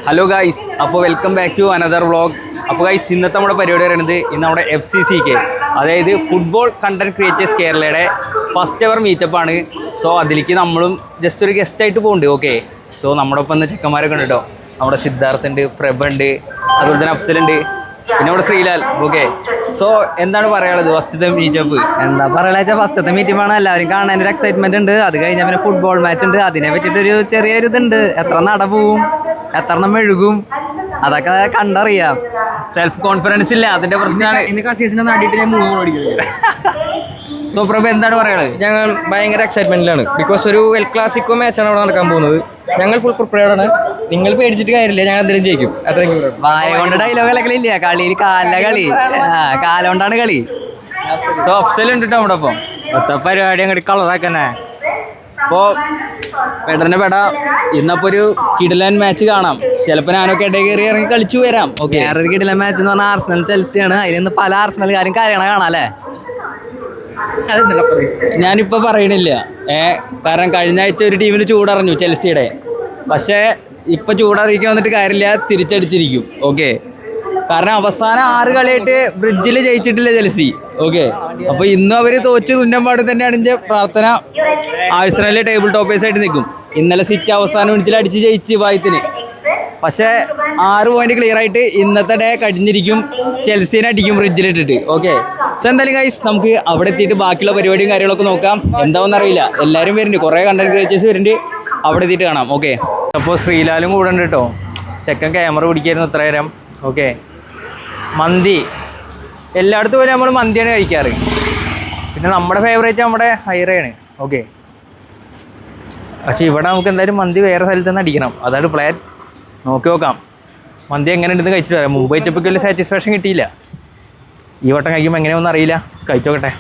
Hello guys, അപ്പോൾ welcome back to another vlog. അപ്പോൾ guys, ഇന്നത്തെ നമ്മുടെ പരിപാടി പറയുന്നത് ഇന്ന് നമ്മുടെ FCCK, അതായത് ഫുട്ബോൾ കണ്ടന്റ് ക്രിയേറ്റേഴ്സ് കേരളയുടെ ഫസ്റ്റ് എവർ മീറ്റപ്പാണ്. സോ അതിലേക്ക് നമ്മളും ജസ്റ്റ് ഒരു ഗസ്റ്റായിട്ട് പോകുന്നുണ്ട്. ഓക്കെ, സോ നമ്മുടെ ഒപ്പം ഇന്ന് ചെക്കന്മാരൊക്കെ ഉണ്ട് കേട്ടോ. നമ്മുടെ സിദ്ധാർത്ഥ് ഉണ്ട്, പ്രഭ ഉണ്ട്, അതുപോലെ തന്നെ അഫ്സലുണ്ട്, പിന്നെ നമ്മുടെ ശ്രീലാൽ. ഓക്കെ, സോ എന്താണ് പറയാനുള്ളത് ഫസ്റ്റത്തെ മീറ്റപ്പ്? എന്താ പറയാ, ഫസ്റ്റത്തെ മീറ്റിംഗ് എല്ലാവരും കാണാൻ ഒരു എക്സൈറ്റ്മെന്റ് ഉണ്ട്. അത് കഴിഞ്ഞാൽ പിന്നെ ഫുട്ബോൾ മാച്ച് ഉണ്ട്, അതിനെ പറ്റിയിട്ടൊരു ചെറിയൊരു ഇതുണ്ട്. എത്ര നട പോവും, എത്ര എണ്ണം മെഴുകും, അതൊക്കെ കണ്ടറിയാം. സെൽഫ് കോൺഫിഡൻസ് ഇല്ല, അതിന്റെ പ്രശ്നമാണ്. ഇന്ന് കസീസിനെ നാട്ടിട്ട് ഞാൻ 3 ഗോൾ അടിക്കുന്നത്. സോ പ്രഭ എന്താണ് പറയാനുള്ളത്? ഞങ്ങൾ ഭയങ്കര എക്സൈറ്റ്മെന്റിലാണ്. ബിക്കോസ് ഒരു എൽ ക്ലാസിക്കോ മാച്ചാണ് അവിടെ നടക്കാൻ പോകുന്നത്. ഞങ്ങൾ ഫുൾ പ്രിപ്പയർഡ് ആണ്. നിങ്ങൾ പേടിച്ചിട്ട് കാര്യമില്ല, ഞങ്ങൾ എന്തെങ്കിലും ജയിക്കും. അത്രയും വായ കൊണ്ട് ഡയലോഗ് അലക്കലില്ല, കളിയിൽ കാലിലെ കളി, കാലുകൊണ്ടാണ് കളി. അഫ്സലുണ്ട് കേട്ടോ നമ്മുടെ ഒപ്പം. മൊത്തം പരിപാടി അങ്ങോട്ട് കളറാക്കന്നെ. അപ്പോൾ പെടറിന്റെ പെട ഇന്നപ്പോൾ ഒരു കിടിലൻ മാച്ച് കാണാം. ചിലപ്പോൾ ഞാനൊക്കെ ഇടയിൽ കയറി ഇറങ്ങി കളിച്ചു വരാം. ഓക്കെ, വേറൊരു കിടിലൻ മാച്ച് എന്ന് പറഞ്ഞാൽ ആർസണൽ ചെൽസിയാണ്. അതിൽ പല ആർസണൽക്കാരും കാര്യങ്ങൾ കാണാം അല്ലേ? ഞാനിപ്പോൾ പറയണില്ല, കാരണം കഴിഞ്ഞ ആഴ്ച ഒരു ടീമിന് ചൂടറിഞ്ഞു ചെൽസിയുടെ. പക്ഷേ ഇപ്പം ചൂടറിയിക്കാൻ വന്നിട്ട് കാര്യമില്ല, തിരിച്ചടിച്ചിരിക്കും. ഓക്കെ, കാരണം അവസാനം 6 കളിയായിട്ട് ബ്രിഡ്ജിൽ ജയിച്ചിട്ടില്ല ചെൽസി. ഓക്കെ, അപ്പോൾ ഇന്നും അവർ തോറ്റ് തുന്നമ്പാട് തന്നെയാണ് എൻ്റെ പ്രാർത്ഥന. ആഴ്സണലിലെ ടേബിൾ ടോപ്പേഴ്സ് ആയിട്ട് നിൽക്കും. ഇന്നലെ സിറ്റി അവസാന മിനിറ്റിൽ അടിച്ച് ജയിച്ച് വായത്തിന്. പക്ഷേ 6 പോയിന്റ് ക്ലിയർ ആയിട്ട് ഇന്നത്തെ ഡേ കഴിഞ്ഞിരിക്കും. ചെൽസിനെ അടിക്കും ബ്രിഡ്ജിലിട്ടിട്ട്. ഓക്കെ, സോ എന്തായാലും ഗൈസ്, നമുക്ക് അവിടെ എത്തിയിട്ട് ബാക്കിയുള്ള പരിപാടിയും കാര്യങ്ങളൊക്കെ നോക്കാം. എന്താണെന്ന് അറിയില്ല, എല്ലാവരും വരുന്നുണ്ട്, കുറേ കണ്ടന്റ് ക്രിയേറ്റേഴ്സ് വരുന്നുണ്ട്. അവിടെ എത്തിയിട്ട് കാണാം. ഓക്കെ, അപ്പോൾ ശ്രീലാലും കൂടെ ഉണ്ട് കേട്ടോ. ചെക്കൻ ക്യാമറ പിടിക്കായിരുന്നു ഇത്ര നേരം. ഓക്കെ, മന്തി എല്ലായിടത്തും പോലെ നമ്മൾ മന്തിയാണ് കഴിക്കാറ്. പിന്നെ നമ്മുടെ ഫേവറേറ്റ് നമ്മുടെ ഹൈറയാണ്. ഓക്കെ, പക്ഷേ ഇവിടെ നമുക്ക് എന്തായാലും മന്തി വേറെ സ്ഥലത്ത് നിന്ന് അടിക്കണം. അതാണ് പ്ലാൻ. നോക്കി നോക്കാം മന്തി എങ്ങനെ ഉണ്ടെന്ന് കഴിച്ചിട്ട് വരാം. മുമ്പ് കഴിച്ചപ്പോൾ വലിയ സാറ്റിസ്ഫാക്ഷൻ കിട്ടിയില്ല. ഈ വട്ടം കഴിക്കുമ്പോൾ എങ്ങനെയൊന്നും അറിയില്ല, കഴിച്ചോക്കട്ടെ.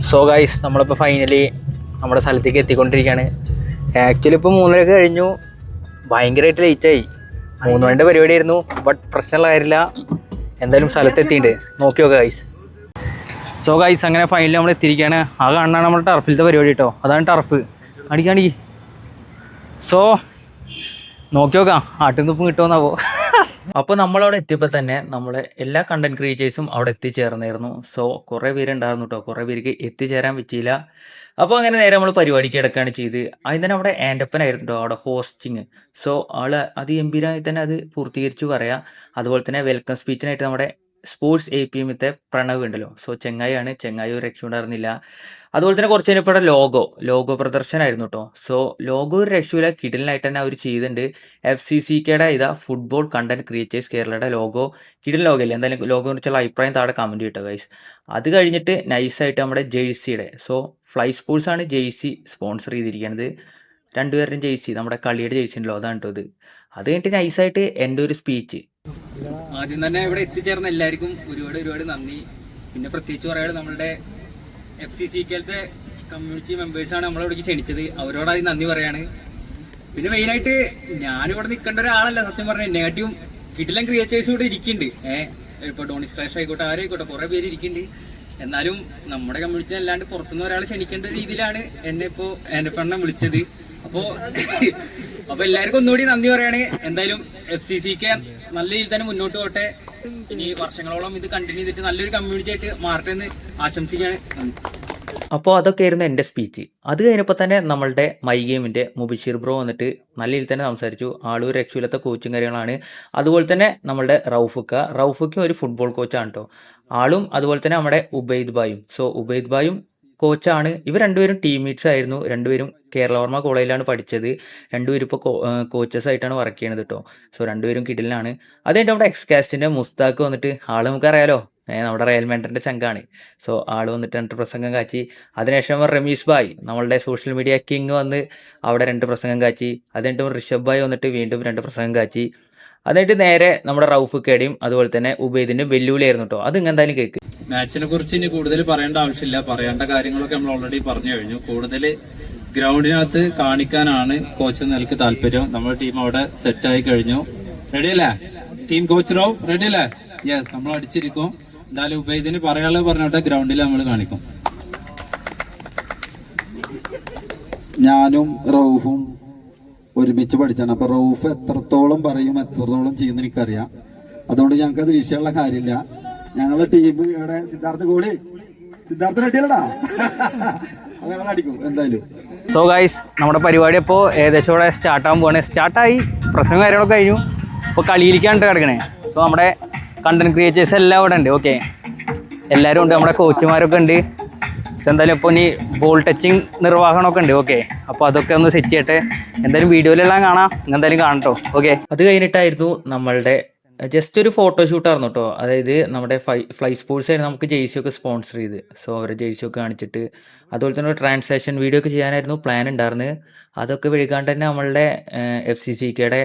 സോ ഗൈസ്, നമ്മളിപ്പോൾ ഫൈനലി നമ്മുടെ സ്ഥലത്തേക്ക് എത്തിക്കൊണ്ടിരിക്കുകയാണ്. ആക്ച്വലി ഇപ്പോൾ 3:30 കഴിഞ്ഞു. ഭയങ്കരമായിട്ട് ലേറ്റായി. 3 മണിൻ്റെ പരിപാടിയായിരുന്നു. ബട്ട് പ്രശ്നമുള്ള കാര്യമില്ല, എന്തായാലും സ്ഥലത്തെത്തിയിട്ടുണ്ട്. നോക്കി നോക്കാം ഗൈസ്. സോ ഗൈസ്, അങ്ങനെ ഫൈനലി നമ്മൾ എത്തിയിരിക്കുകയാണ്. ആ കാണാനാണ് നമ്മുടെ ടർഫിലത്തെ പരിപാടി കേട്ടോ. അതാണ് ടർഫ്. കാണിക്കാണ്ടി. സോ നോക്കി നോക്കാം ആട്ടും തുപ്പും കിട്ടുമെന്നാവോ. അപ്പോൾ നമ്മളവിടെ എത്തിയപ്പോൾ തന്നെ നമ്മളെ എല്ലാ കണ്ടന്റ് ക്രിയേറ്റേഴ്സും അവിടെ എത്തിച്ചേർന്നായിരുന്നു. സോ കുറേ പേരുണ്ടായിരുന്നു കേട്ടോ. കുറേ പേർക്ക് എത്തിച്ചേരാൻ പറ്റിയില്ല. അപ്പോൾ അങ്ങനെ നേരെ നമ്മൾ പരിപാടിക്ക് കിടക്കുകയാണ് ചെയ്ത്. അതിന് തന്നെ അവിടെ ആൻഡപ്പനായിരുന്നു കേട്ടോ അവിടെ ഹോസ്റ്റിങ്. സോ ആൾ ഗംഭീരമായി തന്നെ അത് പൂർത്തീകരിച്ചു പറയാം. അതുപോലെ തന്നെ വെൽക്കം സ്പീച്ചിനായിട്ട് നമ്മുടെ സ്പോർട്സ് APMത്തെ പ്രണവ് ഉണ്ടല്ലോ. സോ ചെങ്ങായി ഒരു രക്ഷ ഉണ്ടായിരുന്നില്ല. അതുപോലെ തന്നെ കുറച്ച് കഴിഞ്ഞപ്പോൾ ലോഗോ പ്രദർശനമായിരുന്നു കേട്ടോ. സോ ലോഗോ ഒരു രക്ഷയില്ല, കിടിലനായിട്ട് തന്നെ അവർ ചെയ്തിട്ടുണ്ട്. FCCKയുടെ ഇതാ ഫുട്ബോൾ കണ്ടന്റ് ക്രിയേറ്റേഴ്സ് കേരളയുടെ ലോഗോ. കിടിലൻ ലോഗോ അല്ലേ? എന്തായാലും ലോഗോയെ കുറിച്ചുള്ള അഭിപ്രായം താഴെ കമൻറ്റ് ചെയ്യട്ടോ ഗൈസ്. അത് കഴിഞ്ഞിട്ട് നൈസായിട്ട് നമ്മുടെ ജേഴ്സിയുടെ, സോ ഫ്ലൈ സ്പോർട്സ് ആണ് ജേഴ്സി സ്പോൺസർ ചെയ്തിരിക്കുന്നത്. 2 പേരുടെയും ജേഴ്സി, നമ്മുടെ കളിയുടെ ജേഴ്സി ഉണ്ടല്ലോ, അതാണ് കേട്ടോ ഇത്. അത് കഴിഞ്ഞിട്ട് നൈസായിട്ട് എൻ്റെ ഒരു സ്പീച്ച്. ആദ്യം തന്നെ ഇവിടെ എത്തിച്ചേർന്ന എല്ലാവർക്കും ഒരുപാട് നന്ദി. പിന്നെ പ്രത്യേകിച്ച് പറയാതെ നമ്മളുടെ FCCKത്തെ കമ്മ്യൂണിറ്റി മെമ്പേഴ്സാണ് നമ്മളിവിടേക്ക് ക്ഷണിച്ചത്. അവരോടായി നന്ദി പറയാണ്. പിന്നെ മെയിനായിട്ട് ഞാനിവിടെ നിൽക്കേണ്ട ഒരാളല്ല, സത്യം പറഞ്ഞാൽ നെഗറ്റീവും കിടിലൻ ക്രിയേറ്റേഴ്സ് കൂടെ ഇരിക്കുന്നുണ്ട്. ഇപ്പോൾ ഡോണി സ്ക്രാഷ് ആയിക്കോട്ടെ, ആരായിക്കോട്ടെ, കുറേ പേര് ഇരിക്കുന്നുണ്ട്. എന്നാലും നമ്മുടെ കമ്മ്യൂണിറ്റി അല്ലാണ്ട് പുറത്തുനിന്ന് ഒരാൾ ക്ഷണിക്കേണ്ട രീതിയിലാണ് എന്നെ ഇപ്പോൾ എൻ്റെ പെണ്ണം വിളിച്ചത്. അപ്പോൾ എല്ലാവർക്കും ഒന്നുകൂടി നന്ദി പറയാണ്. എന്തായാലും FCCK നല്ല രീതിയിൽ തന്നെ മുന്നോട്ട് പോട്ടെ. ഇനി വർഷങ്ങളോളം ഇത് കണ്ടിന്യൂ ചെയ്തിട്ട് നല്ലൊരു കമ്മ്യൂണിറ്റി ആയിട്ട് മാറട്ടെ എന്ന് ആശംസിക്കുകയാണ്. അപ്പോൾ അതൊക്കെയായിരുന്നു എൻ്റെ സ്പീച്ച്. അത് കഴിഞ്ഞപ്പോൾ തന്നെ നമ്മളുടെ മൈ ഗെയിമിൻ്റെ മുബിഷീർ ബ്രോ വന്നിട്ട് നല്ല രീതിയിൽ തന്നെ സംസാരിച്ചു. ആളൊരു രക്ഷയില്ലാത്ത കോച്ചും കാര്യങ്ങളാണ്. അതുപോലെ തന്നെ നമ്മളുടെ റൌഫുക്കും ഒരു ഫുട്ബോൾ കോച്ചാണ് കേട്ടോ ആളും. അതുപോലെ തന്നെ നമ്മുടെ ഉബൈദ് ബായും. സോ ഉബൈദ് ബായും കോച്ചാണ്. ഇവർ 2 പേരും ടീംമേറ്റ്സ് ആയിരുന്നു. 2 പേരും കേരളവർമ്മ കോളേജിലാണ് പഠിച്ചത്. 2 പേരും ഇപ്പോൾ കോച്ചസ് ആയിട്ടാണ് വർക്ക് ചെയ്യുന്നത് കേട്ടോ. സോ 2 പേരും കിടിലാണ്. അത് കഴിഞ്ഞിട്ട് നമ്മുടെ എക്സ്കാസ്റ്റിൻ്റെ മുസ്താഖ് വന്നിട്ട്, ആൾ നമുക്കറിയാലോ, നമ്മുടെ റയൽ മാഡ്രിഡിൻ്റെ ചങ്കാണ്. സോ ആൾ വന്നിട്ട് 2 പ്രസംഗം കാച്ചി. അതിനുശേഷം റമീസ് ഭായ്, നമ്മളുടെ സോഷ്യൽ മീഡിയ കിങ്, വന്ന് അവിടെ 2 പ്രസംഗം കാച്ചി. അത് കഴിഞ്ഞിട്ട് ഋഷഭ് ഭായ് വന്നിട്ട് വീണ്ടും 2 പ്രസംഗം കാച്ചി. എന്നിട്ട് നേരെ നമ്മുടെ റൌഫുക്കയുടെയും അതുപോലെ തന്നെ ഉബൈദിൻ്റെയും വെല്ലുവിളിയായിരുന്നു കേട്ടോ. അത് എന്തായാലും കേൾക്ക്. മാച്ചിനെ കുറിച്ച് ഇനി കൂടുതൽ പറയേണ്ട ആവശ്യമില്ല. പറയേണ്ട കാര്യങ്ങളൊക്കെ നമ്മൾ ഓൾറെഡി പറഞ്ഞു കഴിഞ്ഞു. കൂടുതൽ ഗ്രൗണ്ടിനകത്ത് കാണിക്കാനാണ് കോച്ച് നിലക്ക് താല്പര്യം. നമ്മുടെ ടീം അവിടെ സെറ്റ് ആയി കഴിഞ്ഞു. റെഡി അല്ലേ ടീം? കോച്ച് റൌഫ് റെഡി അല്ലേ? യെസ്, നമ്മൾ അടിച്ചിരിക്കും. എന്തായാലും ഉബൈദിന് പറയാനുള്ളത് പറഞ്ഞോട്ടെ, ഗ്രൗണ്ടിൽ നമ്മൾ കാണിക്കും. ഞാനും റൌഫും ഒരുമിച്ച് പഠിച്ചാണ്. അപ്പോൾ റൌഫ് എത്രത്തോളം പറയും എത്രത്തോളം ചെയ്യുമെന്ന് എനിക്കറിയാം. അതുകൊണ്ട് ഞങ്ങൾക്കത് വിഷയമുള്ള കാര്യമില്ല. ഞങ്ങളുടെ ടീം ഇവിടെ സിദ്ധാർത്ഥ റെഡിയല്ലടാ അത് ഞങ്ങൾ അടിക്കും എന്തായാലും. സോ ഗൈസ്, നമ്മുടെ പരിപാടി അപ്പോൾ ഏകദേശം ഇവിടെ സ്റ്റാർട്ടാകാൻ പോവാണ്. സ്റ്റാർട്ടായി, പ്രശ്നം കാര്യങ്ങളൊക്കെ കഴിഞ്ഞു. ഇപ്പോൾ കളിയിലേക്കാണ് കിടക്കണേ. സോ നമ്മുടെ കണ്ടന്റ് ക്രിയേറ്റേഴ്സ് എല്ലാം ഇവിടെ ഉണ്ട്. ഓക്കെ, എല്ലാവരും ഉണ്ട്, നമ്മുടെ കോച്ചുമാരൊക്കെ ഉണ്ട്. പക്ഷെ എന്തായാലും ഇപ്പോൾ ഇനി ബോൾ ടച്ചിങ് നിർവ്വാഹണമൊക്കെ ഉണ്ട്. ഓക്കെ, അപ്പോൾ അതൊക്കെ ഒന്ന് സെറ്റ് ചെയ്യട്ടെ. എന്തായാലും വീഡിയോയിലെല്ലാം കാണാം, എന്തായാലും കാണട്ടോ. ഓക്കെ, അത് കഴിഞ്ഞിട്ടായിരുന്നു നമ്മളുടെ ജസ്റ്റ് ഒരു ഫോട്ടോഷൂട്ടായിരുന്നു കേട്ടോ. അതായത് നമ്മുടെ ഫ്ലൈ സ്പോർട്സ് ആയിരുന്നു നമുക്ക് ജേഴ്സി ഒക്കെ സ്പോൺസർ ചെയ്ത്. സോ അവരെ ജേഴ്സി ഒക്കെ കാണിച്ചിട്ട് അതുപോലെ തന്നെ ഒരു ട്രാൻസാക്ഷൻ വീഡിയോ ഒക്കെ ചെയ്യാനായിരുന്നു പ്ലാൻ ഉണ്ടായിരുന്നത്. അതൊക്കെ വഴികാണ്ട് തന്നെ നമ്മളുടെ FCCKയുടെ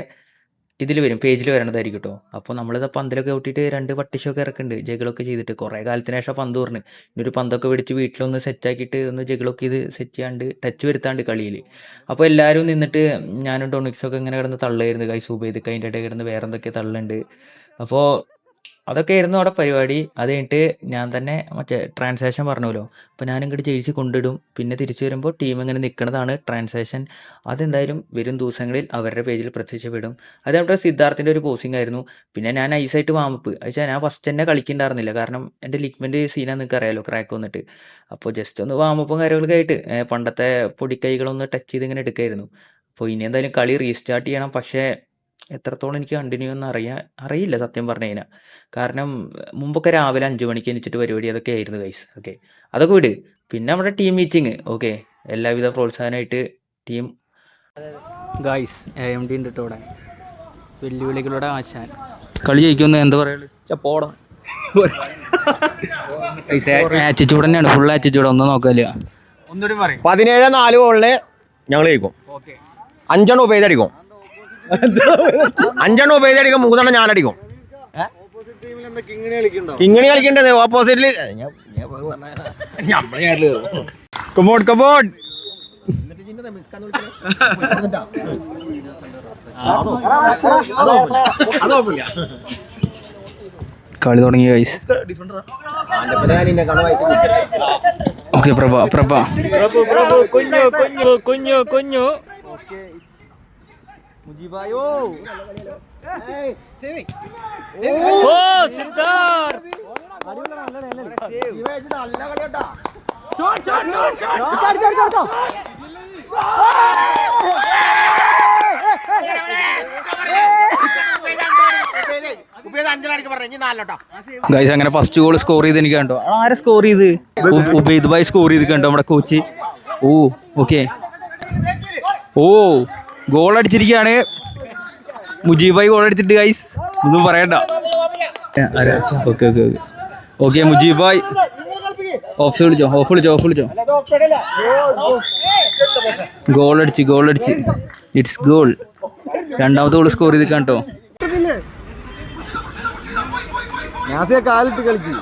ഇതിൽ വരും, പേജിൽ വരണതായിരിക്കും കേട്ടോ. അപ്പോൾ നമ്മളിത് പന്തിലൊക്കെ കൂട്ടിയിട്ട് 2 പട്ടിഷൊക്കെ ഇറക്കുന്നുണ്ട്, ജഗിളൊക്കെ ചെയ്തിട്ട്. കുറേ കാലത്തിന് ശേഷം പന്ത് പറഞ്ഞ് ഇന്നൊരു പന്തൊക്കെ പിടിച്ച് വീട്ടിലൊന്ന് സെറ്റാക്കിയിട്ട് ഒന്ന് ജഗിളൊക്കെ ഇത് സെറ്റ് ചെയ്യാണ്ട് ടച്ച് വരുത്താണ്ട് കളിയിൽ. അപ്പോൾ എല്ലാവരും നിന്നിട്ട് ഞാനും ഡൊണിക്സൊക്കെ ഇങ്ങനെ കിടന്ന് തള്ളായിരുന്നു. കൈ സൂബൈദൊക്കെ അതിൻ്റെ ഇടയിൽ കിടന്ന് വേറെ എന്തൊക്കെ തള്ളുണ്ട്. അപ്പോൾ അതൊക്കെ ആയിരുന്നു അവിടെ പരിപാടി. അത് കഴിഞ്ഞിട്ട് ഞാൻ തന്നെ മറ്റേ ട്രാൻസാക്ഷൻ പറഞ്ഞല്ലോ. അപ്പോൾ ഞാൻ ഇങ്ങോട്ട് ജേഴ്സി കൊണ്ടിടും, പിന്നെ തിരിച്ചു വരുമ്പോൾ ടീം ഇങ്ങനെ നിൽക്കുന്നതാണ് ട്രാൻസാക്ഷൻ. അതെന്തായാലും വരും ദിവസങ്ങളിൽ അവരുടെ പേജിൽ പ്രത്യക്ഷപ്പെടും. അത് നമ്മുടെ സിദ്ധാർത്ഥിൻ്റെ ഒരു പോസിംഗ് ആയിരുന്നു. പിന്നെ ഞാൻ ഐസായിട്ട് വാമപ്പ് വെച്ചാൽ ഞാൻ ഫസ്റ്റ് തന്നെ കളിക്കുന്നുണ്ടായിരുന്നില്ല, കാരണം എൻ്റെ ലിഗ്മെൻറ്റ് സീനാന്ന് നിങ്ങൾക്ക് അറിയാലോ, ക്രാക്ക് വന്നിട്ട്. അപ്പോൾ ജസ്റ്റ് ഒന്ന് വാമപ്പും കാര്യങ്ങളൊക്കെ ആയിട്ട് പണ്ടത്തെ പൊടിക്കൈകളൊന്ന് ടച്ച് ചെയ്ത് ഇങ്ങനെ എടുക്കായിരുന്നു. അപ്പോൾ ഇനി എന്തായാലും കളി റീസ്റ്റാർട്ട് ചെയ്യണം. പക്ഷേ എത്രത്തോളം എനിക്ക് കണ്ടിന്യൂ എന്ന് അറിയില്ല സത്യം പറഞ്ഞു കഴിഞ്ഞാൽ. കാരണം മുമ്പൊക്കെ രാവിലെ 5 മണിക്ക് എണീച്ചിട്ട് പരിപാടി അതൊക്കെ ആയിരുന്നു ഗൈസ്. ഓക്കെ, അതൊക്കെ വിട്. പിന്നെ നമ്മുടെ ടീം മീറ്റിംഗ്. ഓക്കെ, എല്ലാവിധ പ്രോത്സാഹനമായിട്ട് ടീം ഗൈസ് AMD ഉണ്ട് കേട്ടോ ഇവിടെ. വെല്ലുവിളികളുടെ ആശാൻ. കളി ജയിക്കുമെന്ന് എന്താ പറയുക? പോടാ ആറ്റിറ്റ്യൂഡ് തന്നെയാണ്, ഫുൾ ആറ്റിറ്റ്യൂഡ്. ഒന്നും നോക്കാല്ല. 17-4 ഗോളിന് ഞങ്ങൾ ജയിക്കും. 5 ഉപയോഗിച്ചടിക്കും, 5 ഉപയോഗിച്ചടിക്കും, 3 ഞാനടിക്കും. കിങ്ങിണി കളിക്കണ്ടേ ഓപ്പോസിറ്റില് കളി തുടങ്ങി ഗൈസ്. ഓക്കെ, പ്രഭ കുഞ്ഞു മുജീബായോ. ഓ സിദ്ധാർത്ഥ്, ഗൈസ് അങ്ങനെ ഫസ്റ്റ് ഗോൾ സ്കോർ ചെയ്ത് എനിക്ക് കണ്ടോ. ആരെ സ്കോർ ചെയ്ത്? ഉബൈദ് ഭായ് സ്കോർ ചെയ്ത് കണ്ടോ നമ്മുടെ കോച്ച്. ഓ ഓക്കെ, ഓ ഗോൾ അടിച്ചിരിക്കുകയാണ് മുജീബ് ഭായ്. ഗോൾ അടിച്ചിട്ട് ഗൈസ് ഒന്നും പറയണ്ട. Okay okay okay okay, Mujeeb bhai of വിളിച്ചോ. ഗോൾ അടിച്ച് ഇറ്റ്സ് ഗോൾ. രണ്ടാമത്തെ ഗോൾ സ്കോർ ചെയ്ത് കണ്ടോ. കാലിട്ട് കളിച്ചു.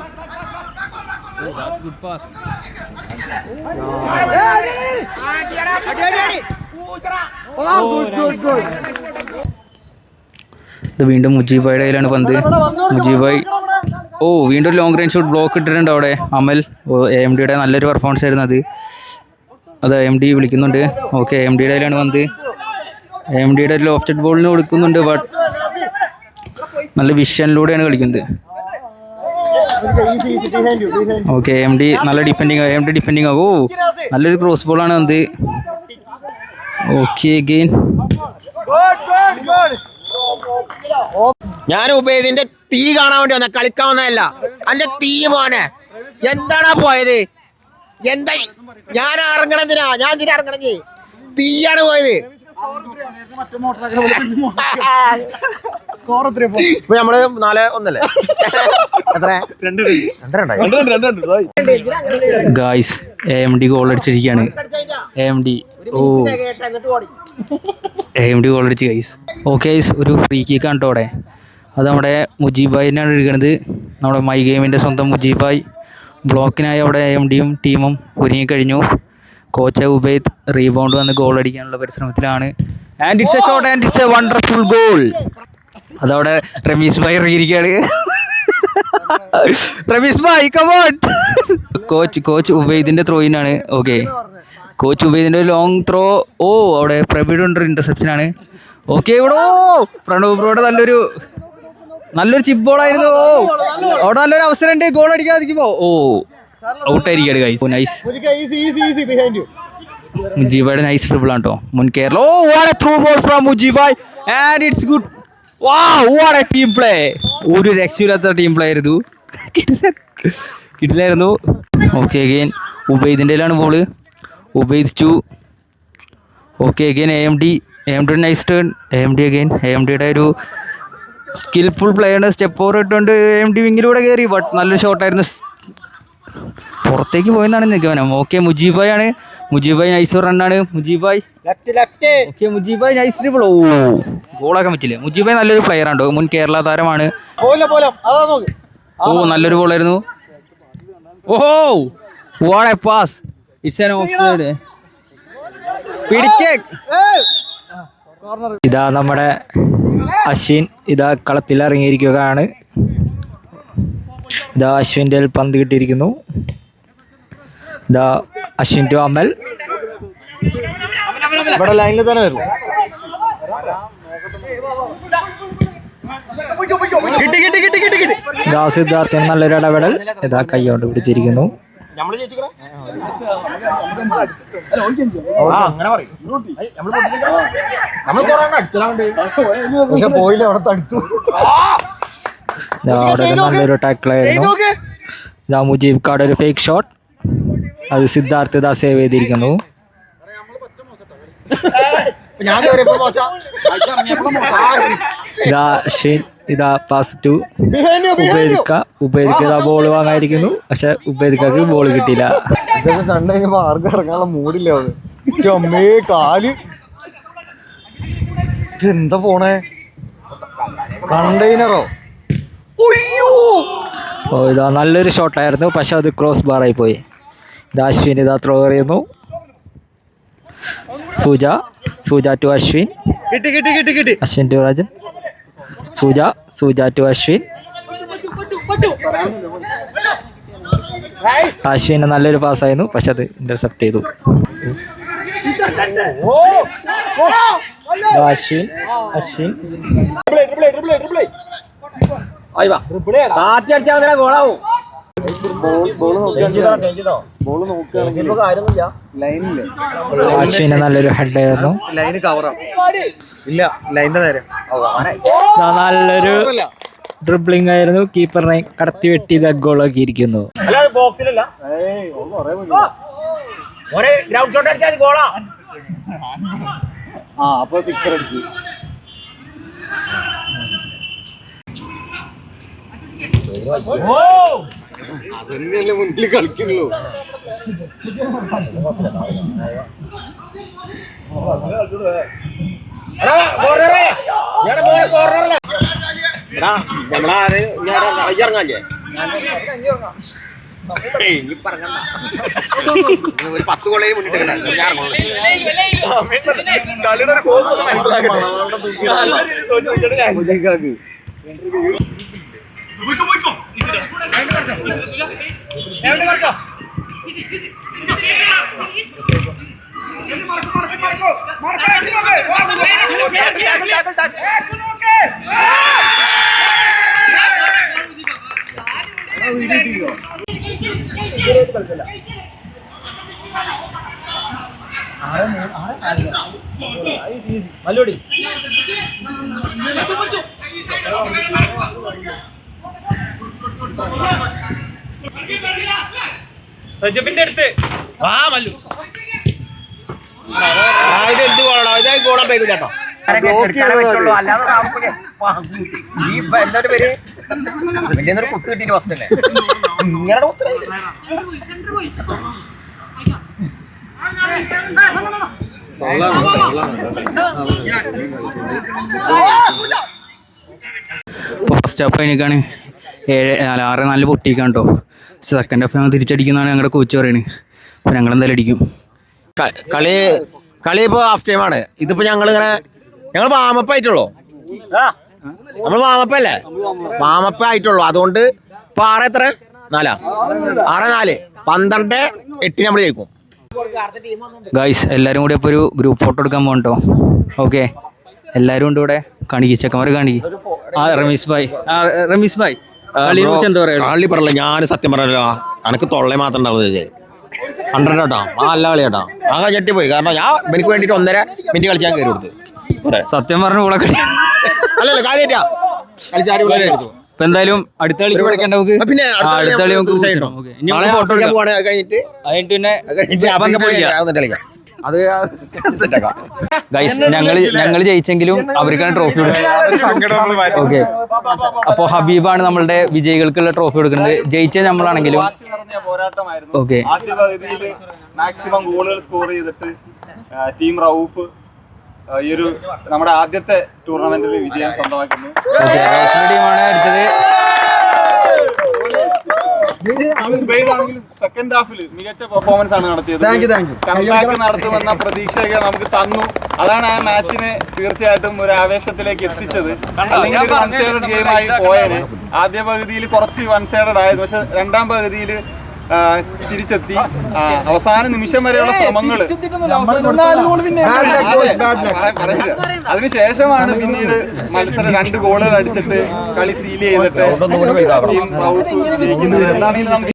ഇത് വീണ്ടും മുജീബ് ഭായിയുടെ കയ്യിലാണ് പന്ത്. മുജീബ് ഭായ് വീണ്ടും ലോങ് റേഞ്ച് ഷോട്ട് ബ്ലോക്ക് ഇട്ടിട്ടുണ്ട് അവിടെ അമൽ. AMDയുടെ നല്ലൊരു പെർഫോമൻസ് ആയിരുന്നു അത് AMD വിളിക്കുന്നുണ്ട്. ഓക്കെ, AMDയുടെ കയ്യിലാണ് പന്ത്. AMDയുടെ ഒരു ലോഫ്റ്റഡ് ബോളിന് കൊടുക്കുന്നുണ്ട്, ബട്ട് നല്ല വിഷനിലൂടെയാണ് കളിക്കുന്നത്. ഓക്കെ, AMD നല്ല ഡിഫെൻഡിങ്. ഓ നല്ലൊരു ക്രോസ് ബോളാണ് അത്. ഓക്കെ, അഗെയിൻ ഞാൻ ഉപേദിന്റെ തീ കാണാൻ വേണ്ടി വന്ന, കളിക്കാൻ വന്നതല്ല. അന്റെ തീ മോനെ എന്താണാ പോയത്? എന്താ ഞാൻ ഇറങ്ങണെന്തിനാ? ഞാൻ എന്തിനാ ഇറങ്ങണേ? തീയാണ് പോയത്. ഇപ്പൊ നമ്മള് 4-1 എത്ര? 2 ഗായ്സ് AMD ഗോൾ അടിച്ചിരിക്കുകയാണ്. AMD ഗോൾ അടിച്ച് ഗൈസ്. ഓക്കെ ഗൈസ്, ഒരു ഫ്രീ കിക്ക് ആണ് കേട്ടോ അവിടെ. അത് നമ്മുടെ മുജീബ് ഭായിനാണ് എടുക്കുന്നത്. നമ്മുടെ മൈ ഗെയിമിൻ്റെ സ്വന്തം മുജീബ് ഭായ്. ബ്ലോക്കിനായി അവിടെ AMDയും ടീമും ഒരുങ്ങിക്കഴിഞ്ഞു. കോച്ച് ഉബൈദ് റീബൗണ്ട് വന്ന് ഗോൾ അടിക്കാനുള്ള പരിശ്രമത്തിലാണ്. And it's a shot and it's a wonderful goal. അതവിടെ റമീസ് ഭായ് ഇറങ്ങിയിരിക്കുകയാണ്. Ramees bhai come on. Coach ഉബൈദിൻ്റെ ത്രോയിനാണ്. ഓക്കെ, കോച്ച് ഉബൈദിൻ്റെ ലോങ് ത്രോ. ഓ അവിടെ പ്രബീഡുണ്ട്, ഇൻ്റർസെപ്ഷനാണ്. ഓക്കെ ഇവിടെ പ്രണവ് ബ്രോയുടെ നല്ലൊരു ചിപ്പ് ബോളായിരുന്നു. ഓ അവിടെ നല്ലൊരു അവസരം ഉണ്ട്, ഗോൾ അടിക്കാതിരിക്കുമ്പോൾ ഔട്ടായിരിക്കുകയാണ് ഗൈസ്. ഓ നൈസ്, മുജീബായുടെ നൈസ് ട്രിപ്പിൾ ആണ് കേട്ടോ. മുൻ Kerala. Oh what a through ball from Mujeebai and it's good. Wow what a team play. ഒരു രക്ഷയില്ലാത്ത ടീം പ്ലേ ആയിരുന്നു, കിട്ടില്ലായിരുന്നു. ഓക്കെ അഗെയിൻ ഉബൈദിൻ്റെയിലാണ് ബോള്. Ubaid 2. Okay again AMD nice turn. AMD again AMDയുടെ ഒരു സ്കിൽഫുൾ പ്ലേയാണ്. സ്റ്റെപ്പ് ഓവർ ഇട്ടുകൊണ്ട് AMD വിങ്ങിലൂടെ കയറി. ബട്ട് നല്ലൊരു ഷോട്ടായിരുന്നു, പുറത്തേക്ക് പോയെന്നാണ് നിഗമനം. ഓക്കെ മുജീബായ് ആണ്. മുജീബായ് നൈസ് റണ്ണാണ്. Mujeebai okay Mujeebai nice triple. Oh ഗോളാക്കാൻ പറ്റില്ല. മുജീബായ് നല്ലൊരു പ്ലെയർ ആണ്, മുൻ കേരള താരമാണ്. ഓ നല്ലൊരു ബോളായിരുന്നു. ഓഹോ what a pass. It's an offside. പിടിക്കേ. ഇതാ നമ്മുടെ അശ്വിൻ ഇതാ കളത്തിൽ ഇറങ്ങിയിരിക്കുകയാണ്. ഇതാ അശ്വിൻ്റെ പന്ത് കിട്ടിയിരിക്കുന്നു. ഇതാ അശ്വിൻ ടു അമൽ. ലൈനിൽ തന്നെ വരും. ഇതാ സിദ്ധാർത്ഥൻ നല്ലൊരു ഇടപെടൽ. ഇതാ കൈകൊണ്ട് പിടിച്ചിരിക്കുന്നു. അവിടെ നല്ലൊരു ടാക്കിളായിരുന്നു. ഇതാ മുജീബ് കാട് ഒരു ഫേക്ക് ഷോട്ട്. അത് സിദ്ധാർത്ഥ് ഇതാ സേവ് ചെയ്തിരിക്കുന്നു. ഇതാ ഷെയ്ൻ ഇതാ പാസ് ടു ഉബൈദിക്ക. ഉബൈദിക്ക ഇതാ ബോൾ വാങ്ങാതിരിക്കുന്നു, പക്ഷെ ഉബൈദിക്കക്ക് ബോൾ കിട്ടിയില്ല. ഇതൊക്കെ കണ്ടു കഴിഞ്ഞപ്പോ ആർക്കും ഇറങ്ങാനുള്ള മൂടില്ല. അമ്മേ കാല് എന്താ പോണേ, കണ്ടെയ്നറോ? ഓ ഇതാ നല്ലൊരു ഷോട്ടായിരുന്നു, പക്ഷെ അത് ക്രോസ് ബാറായി പോയി. ഇതാ അശ്വിൻ ഇതാ ത്രോ എറിയുന്നു. Sooja to Ashwin. Ashwin to Rajan. Sooja to Ashwin. അശ്വിന് നല്ലൊരു പാസ്സായിരുന്നു, പക്ഷെ അത് ഇന്റർസെപ്റ്റ് ചെയ്തു. അശ്വിൻ അശ്വിന് നല്ലൊരു ഹെഡ് ആയിരുന്നു. ലൈന് കവറാ ഇല്ല, ലൈനിന്റെ നേരെ നല്ലൊരു ഡ്രിബ്ലിംഗ് ആയിരുന്നു. കീപ്പറിനെ കടത്തി വെട്ടി ഗോളാക്കി ഇരിക്കുന്നു. അപ്പൊ സിക്സർ അടിച്ചു. അതന്നെയല്ലേ മുന്നിൽ കളിക്കുള്ളൂ. ഇറങ്ങാല്ലേ ഒരു 10 കൊള്ളയിൽ മുന്നിട്ട് റജബിന്റെ അടുത്ത് വാ മല്ലു. ഇത് എന്ത് ഗോളാണോ? ഇതായി ഗോളാൻ പേര് കേട്ടോ. വലിയൊരു കുത്ത് കിട്ടിയിട്ട് വസ്തല്ലേ ഇങ്ങനെ ഫസ്റ്റ് ഹാഫ് കഴിഞ്ഞാണ് 6-4 പൊട്ടിക്കാൻ കേട്ടോ. സെക്കൻഡ് ഹാഫ് ഞങ്ങൾ തിരിച്ചടിക്കുന്നതാണ് ഞങ്ങളുടെ കോച്ച് പറയുന്നത്. അപ്പോൾ ഞങ്ങളെന്തായാലും അടിക്കും. കളി ഇപ്പോൾ ഹാഫ് ടൈമാണ്. ഇതിപ്പോൾ ഞങ്ങൾ വാമപ്പ് ആയിട്ടുള്ളൂ. നമ്മൾ വാമപ്പല്ലേ, വാമപ്പ് ആയിട്ടുള്ളൂ. അതുകൊണ്ട് ഇപ്പോൾ 6-4 6-4 12-8 നമ്മൾ ജയിക്കും. ഗൈസ് എല്ലാവരും കൂടി അപ്പോൾ ഒരു ഗ്രൂപ്പ് ഫോട്ടോ എടുക്കാൻ പോകണ്ടോ? ഓക്കെ, എല്ലാവരും ഉണ്ട് ഇവിടെ. കാണിക്ക്, ചെക്കന്മാരെ കാണിക്ക്. റമീസ് ഭായ്, റമീസ് ഭായ് കളിയെ കുറിച്ച് എന്താ പറയാ? കളി പറയല്ല, ഞാൻ സത്യം പറഞ്ഞല്ലോ എനിക്ക് തൊള്ളേ മാത്രം ഉണ്ടാവുന്നത് 100 കേട്ടോ. ആ നല്ല കളി കേട്ടോ. ആകെ ഞെട്ടിപ്പോയി. കാരണം ഞാൻ എനിക്ക് വേണ്ടിയിട്ട് 1.5 മിനിറ്റ് കളിച്ചാൽ കയറി കൊടുത്തു. സത്യം പറഞ്ഞ കൂടെ കളി അല്ലല്ല കാര്യമായിട്ടാ കളിച്ചാൽ. ഇപ്പൊ എന്തായാലും അടുത്ത കളി കളിക്കണ്ട നമുക്ക്. പിന്നെ അടുത്ത കളി നമുക്ക് ഫോട്ടോ എടുക്കാം. കഴിഞ്ഞിട്ട് പിന്നെ കളിക്കാം. അത് ഗൈസ് ഞങ്ങൾ ജയിച്ചെങ്കിലും അവർക്കാണ് ട്രോഫി കൊടുക്കുന്നത്. ഓക്കെ, അപ്പൊ ഹബീബാണ് നമ്മളുടെ വിജയികൾക്കുള്ള ട്രോഫി കൊടുക്കുന്നത്. ജയിച്ച നമ്മളാണെങ്കിലും ഓക്കെ. ആദ്യ പകുതിയിൽ മാക്സിമം ഗോളുകൾ സ്കോർ ചെയ്തിട്ട് ടീം റൌഫ് ഈ ഒരു നമ്മുടെ ആദ്യത്തെ ടൂർണമെന്റിൽ വിജയം സ്വന്തമാക്കുന്നു. ടീമാണ് അടിച്ചത്. സെക്കൻഡ് ഹാഫിൽ മികച്ച പെർഫോമൻസ് ആണ് നടത്തിയത്. കംബാക്ക് നടത്തുമെന്ന പ്രതീക്ഷയൊക്കെ നമുക്ക് തന്നു. അതാണ് ആ മാച്ചിനെ തീർച്ചയായിട്ടും ഒരു ആവേശത്തിലേക്ക് എത്തിച്ചത്. അല്ലെങ്കിൽ ഒരു വൺ സൈഡഡ് ഗെയിമായി പോയേനെ. ആദ്യ പകുതിയിൽ കുറച്ച് വൺ സൈഡഡ് ആയിരുന്നു, പക്ഷെ രണ്ടാം പകുതിയിൽ തിരിച്ചെത്തി. അവസാന നിമിഷം വരെയുള്ള ശ്രമങ്ങൾ അതിനുശേഷമാണ് പിന്നീട് മത്സരം 2 ഗോളുകൾ അടിച്ചിട്ട് കളി സീൽ ചെയ്തിട്ട് ടീം റൌഫ് ജയിക്കുന്നത്. എന്താണെങ്കിലും നമുക്ക്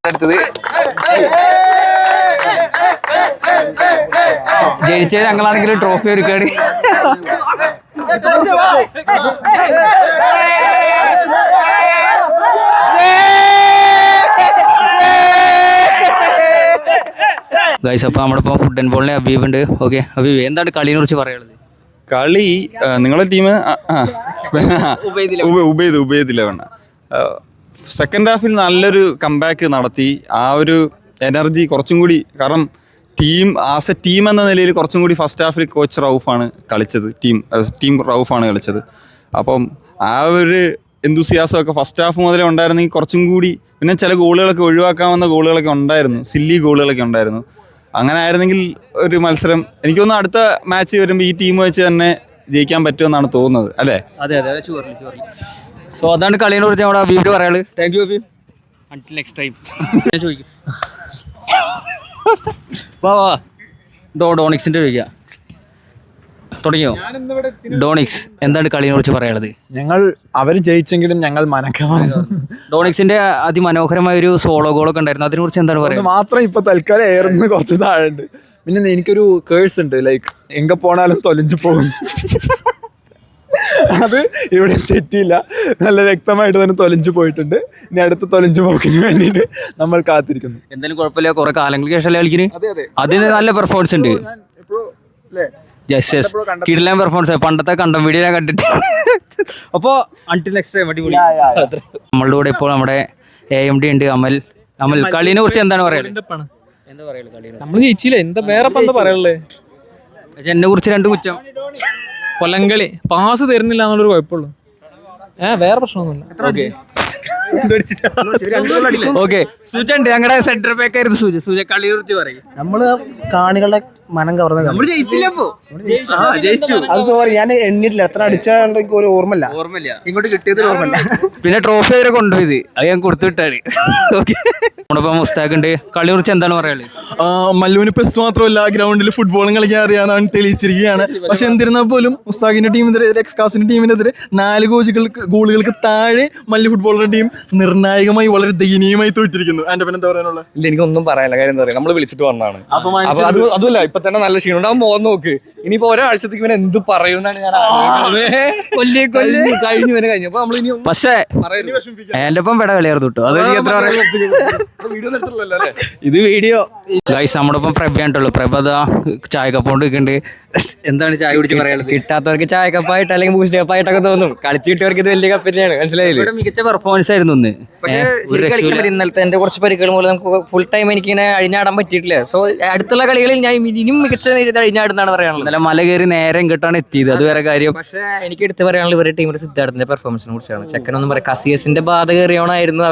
ജയിച്ചത് ഞങ്ങളാണെങ്കിലും ട്രോഫി ഒരുക്കാട്. ഗൈസ്, അപ്പോൾ നമ്മുടെ ഇപ്പോൾ ഫുഡ് ആൻഡ് ബോളിലെ ഹബീബ് ഉണ്ട്. ഓക്കെ ഹബീബ്, എന്താണ് കളിയെ കുറിച്ച് പറയാനുള്ളത്? കളി നിങ്ങളുടെ ടീം ഉബൈദില്ല വേണ്ട. സെക്കൻഡ് ഹാഫിൽ നല്ലൊരു കംബാക്ക് നടത്തി. ആ ഒരു എനർജി കുറച്ചും കൂടി, കാരണം ആസ് എ ടീം എന്ന നിലയിൽ കുറച്ചും കൂടി ഫസ്റ്റ് ഹാഫിൽ കോച്ച് റൌഫാണ് കളിച്ചത്. ടീം റൌഫാണ് കളിച്ചത്. അപ്പം ആ ഒരു എന്തൂസിയാസമൊക്കെ ഫസ്റ്റ് ഹാഫ് മുതലേ ഉണ്ടായിരുന്നെങ്കിൽ കുറച്ചും കൂടി, പിന്നെ ചില ഗോളുകളൊക്കെ ഒഴിവാക്കാവുന്ന ഗോളുകളൊക്കെ ഉണ്ടായിരുന്നു, സില്ലി ഗോളുകളൊക്കെ ഉണ്ടായിരുന്നു. അങ്ങനെ ആയിരുന്നെങ്കിൽ ഒരു മത്സരം എനിക്ക് തോന്നുന്നു അടുത്ത മാച്ച് വരുമ്പോൾ ഈ ടീം വെച്ച് തന്നെ ജയിക്കാൻ പറ്റുമെന്നാണ് തോന്നുന്നത്, അല്ലേ? അതെ അതെ, സോ അതാണ് കളിയെ കുറിച്ച് നമ്മുടെ ഹബീബിന് പറയാനുള്ളത്. Thank you Habib. Until next time ചോദിക്കും. ഡോണിക്സിന്റെ ചോദിക്കുക. തുടങ്ങിയോ? ഡോണിക്സ്, എന്താണ് കളിയെ കുറിച്ച് പറയാനുള്ളത്? ഞങ്ങൾ അവർ ജയിച്ചെങ്കിലും ഞങ്ങൾ ഡോണിക്സിന്റെ അതിമനോഹരമായ ഒരു സോളോ ഗോളൊക്കെ ഉണ്ടായിരുന്നു, അതിനെ കുറിച്ച് എന്താണ് പറയുന്നത്? മാത്രം ഇപ്പൊ തൽക്കാലം ഏറുന്ന കുറച്ച് താഴെയുണ്ട്. പിന്നെ എനിക്കൊരു കേഴ്സ് ഉണ്ട്, ലൈക്ക് എങ്ക പോണാലും തൊലഞ്ഞു പോകും. അത് ഇവിടെ തെറ്റിയില്ല, നല്ല വ്യക്തമായിട്ട് തന്നെ തൊലഞ്ഞു പോയിട്ടുണ്ട്. ഇനി അടുത്ത തൊലഞ്ഞു പോക്കിന് വേണ്ടിയിട്ട് നമ്മൾ കാത്തിരിക്കുന്നു. എന്തായാലും കുഴപ്പമില്ല, കുറെ കാലങ്ങൾക്ക് ശേഷം കളിക്കുന്നു. അതിന് നല്ല പെർഫോമൻസ് ഉണ്ട്. കിടിലൻ പെർഫോമൻസ്, പണ്ടത്തെ കണ്ടം വീഡിയോ ഞാൻ കണ്ടിട്ട്. അപ്പോൾ അൺടിൽ നെക്സ്റ്റ് ടൈം അടിപൊളി. നമ്മളുടെ കൂടെ ഇപ്പോൾ നമ്മുടെ AMD ഉണ്ട്, അമൽ. കളിനെ കുറിച്ച് എന്താണ് പറയുന്നത്? നമ്മൾ ജയിച്ചില്ല, എന്താ വേറെ എന്താ പറയാനുള്ളത്? എന്നെ കുറിച്ച് 2 കുറ്റം. കൊല്ലങ്കളി പാസ് തരുന്നില്ല എന്നുള്ളൊരു കുഴപ്പമുള്ളൂ. വേറെ പ്രശ്നമൊന്നുമില്ല. ഓക്കെ, സൂചണ്ട് ഞങ്ങളുടെ സെന്റർ ബാക്ക് ആയിരുന്നു സൂച. കളിയെ കുറിച്ച് പറയും. നമ്മള് കാണികളുടെ മനം കവർന്നു. നമ്മൾ ജയിച്ചില്ല. അത് സോറി, ഞാൻ എണ്ണിട്ടില്ല എത്ര അടിച്ചാണ്ട് എനിക്ക് ഒരു ഓർമ്മയില്ല. ഇങ്ങോട്ട് കിട്ടിയതിൽ ഓർമ്മയില്ല. പിന്നെ ട്രോഫി വരെ കൊണ്ടുപോയത് അത് ഞാൻ കൊടുത്തു വിട്ടാണ്. ഓക്കെ, നമ്മളിപ്പോ മുസ്താഖ് ഉണ്ട്. കളിയെ കുറിച്ച് എന്താണ് പറയാനുള്ളത്? മല്ലുവിന് പെസ് മാത്രമല്ല ഗ്രൗണ്ടിൽ ഫുട്ബോളും കളിക്കാൻ അറിയാമെന്നാണ് തെളിയിച്ചിരിക്കുകയാണ്. പക്ഷെ എന്നിരുന്നാൽ പോലും മുസ്താഖിന്റെ ടീമിനെതിരെ, എക്സ്കാസിന്റെ ടീമിനെതിരെ 4 ഗോളുകൾക്ക് താഴെ മല്ലു ഫുട്ബോളിന്റെ ടീം നിർണായകമായി വളരെ ദയനീയമായി തോറ്റിരിക്കുന്നു. എന്റെ പിന്നെ എന്താ പറയാനുള്ളത്? ഇല്ല, എനിക്കൊന്നും പറയാനില്ല. കാര്യം എന്താ പറയാ, നമ്മൾ വിളിച്ചിട്ട് വന്നതാണ്. അപ്പൊ അതുമല്ല, ഇപ്പൊ തന്നെ നല്ല ക്ഷീണം ഉണ്ടാവും. മോൻ നോക്ക്, ഇനിയിപ്പോ ഒരാഴ്ചത്തേക്ക് ഇവനെ എന്ത് പറയുമെന്നാണ് ഞാൻ കഴിഞ്ഞു. അപ്പൊ നമ്മൾ ഇനി പക്ഷേ എന്റെ ഒപ്പം പെട കളിയായിരുന്നു കേട്ടോ. അത് എത്ര ഇത് വീഡിയോ. ഗൈസ്, നമ്മുടെ ഒപ്പം പ്രഭയായിട്ടുള്ളൂ. പ്രഭ ചായ കപ്പോണ്ട് നിൽക്കുന്നുണ്ട്. എന്താണ് ചായ കുടിച്ച് പറയാനുള്ളത്? കിട്ടാത്തവർക്ക് ചായ കപ്പായിട്ട് അല്ലെങ്കിൽ ബൂസ്റ്റ് കപ്പായിട്ടൊക്കെ തോന്നും. കളിച്ചു കിട്ടിയവർക്ക് ഇത് വലിയ കപ്പ് തന്നെയാണ്. മനസ്സിലായില്ലേ? മികച്ച പെർഫോമൻസ് ആയിരുന്നു ഒന്ന്. ഇന്നലത്തെ എന്റെ കുറച്ച് പരിക്കുകൾ മൂലം നമുക്ക് ഫുൾ ടൈം എനിക്കിങ്ങനെ അഴിഞ്ഞാടാൻ പറ്റിയിട്ടില്ല. സോ അടുത്തുള്ള കളികളിൽ ഞാൻ ഇനിയും മികച്ച അഴിഞ്ഞാടുന്നാണ് പറയാനുള്ളത്. ഇന്നലെ മല കയറി നേരെ ഇങ്ങോട്ടാണ് എത്തിയത്, അത് വേറെ കാര്യം. പക്ഷേ എനിക്ക് എടുത്ത് പറയാനുള്ള ഇവരുടെ ടീമിന്റെ സിദ്ധാർത്ഥിന്റെ പെർഫോമൻസിനെ കുറിച്ചാണ്. ചെക്കനൊന്നും പറയാം, കസിയസിന്റെ ബാധ കയറിയോണായിരുന്നു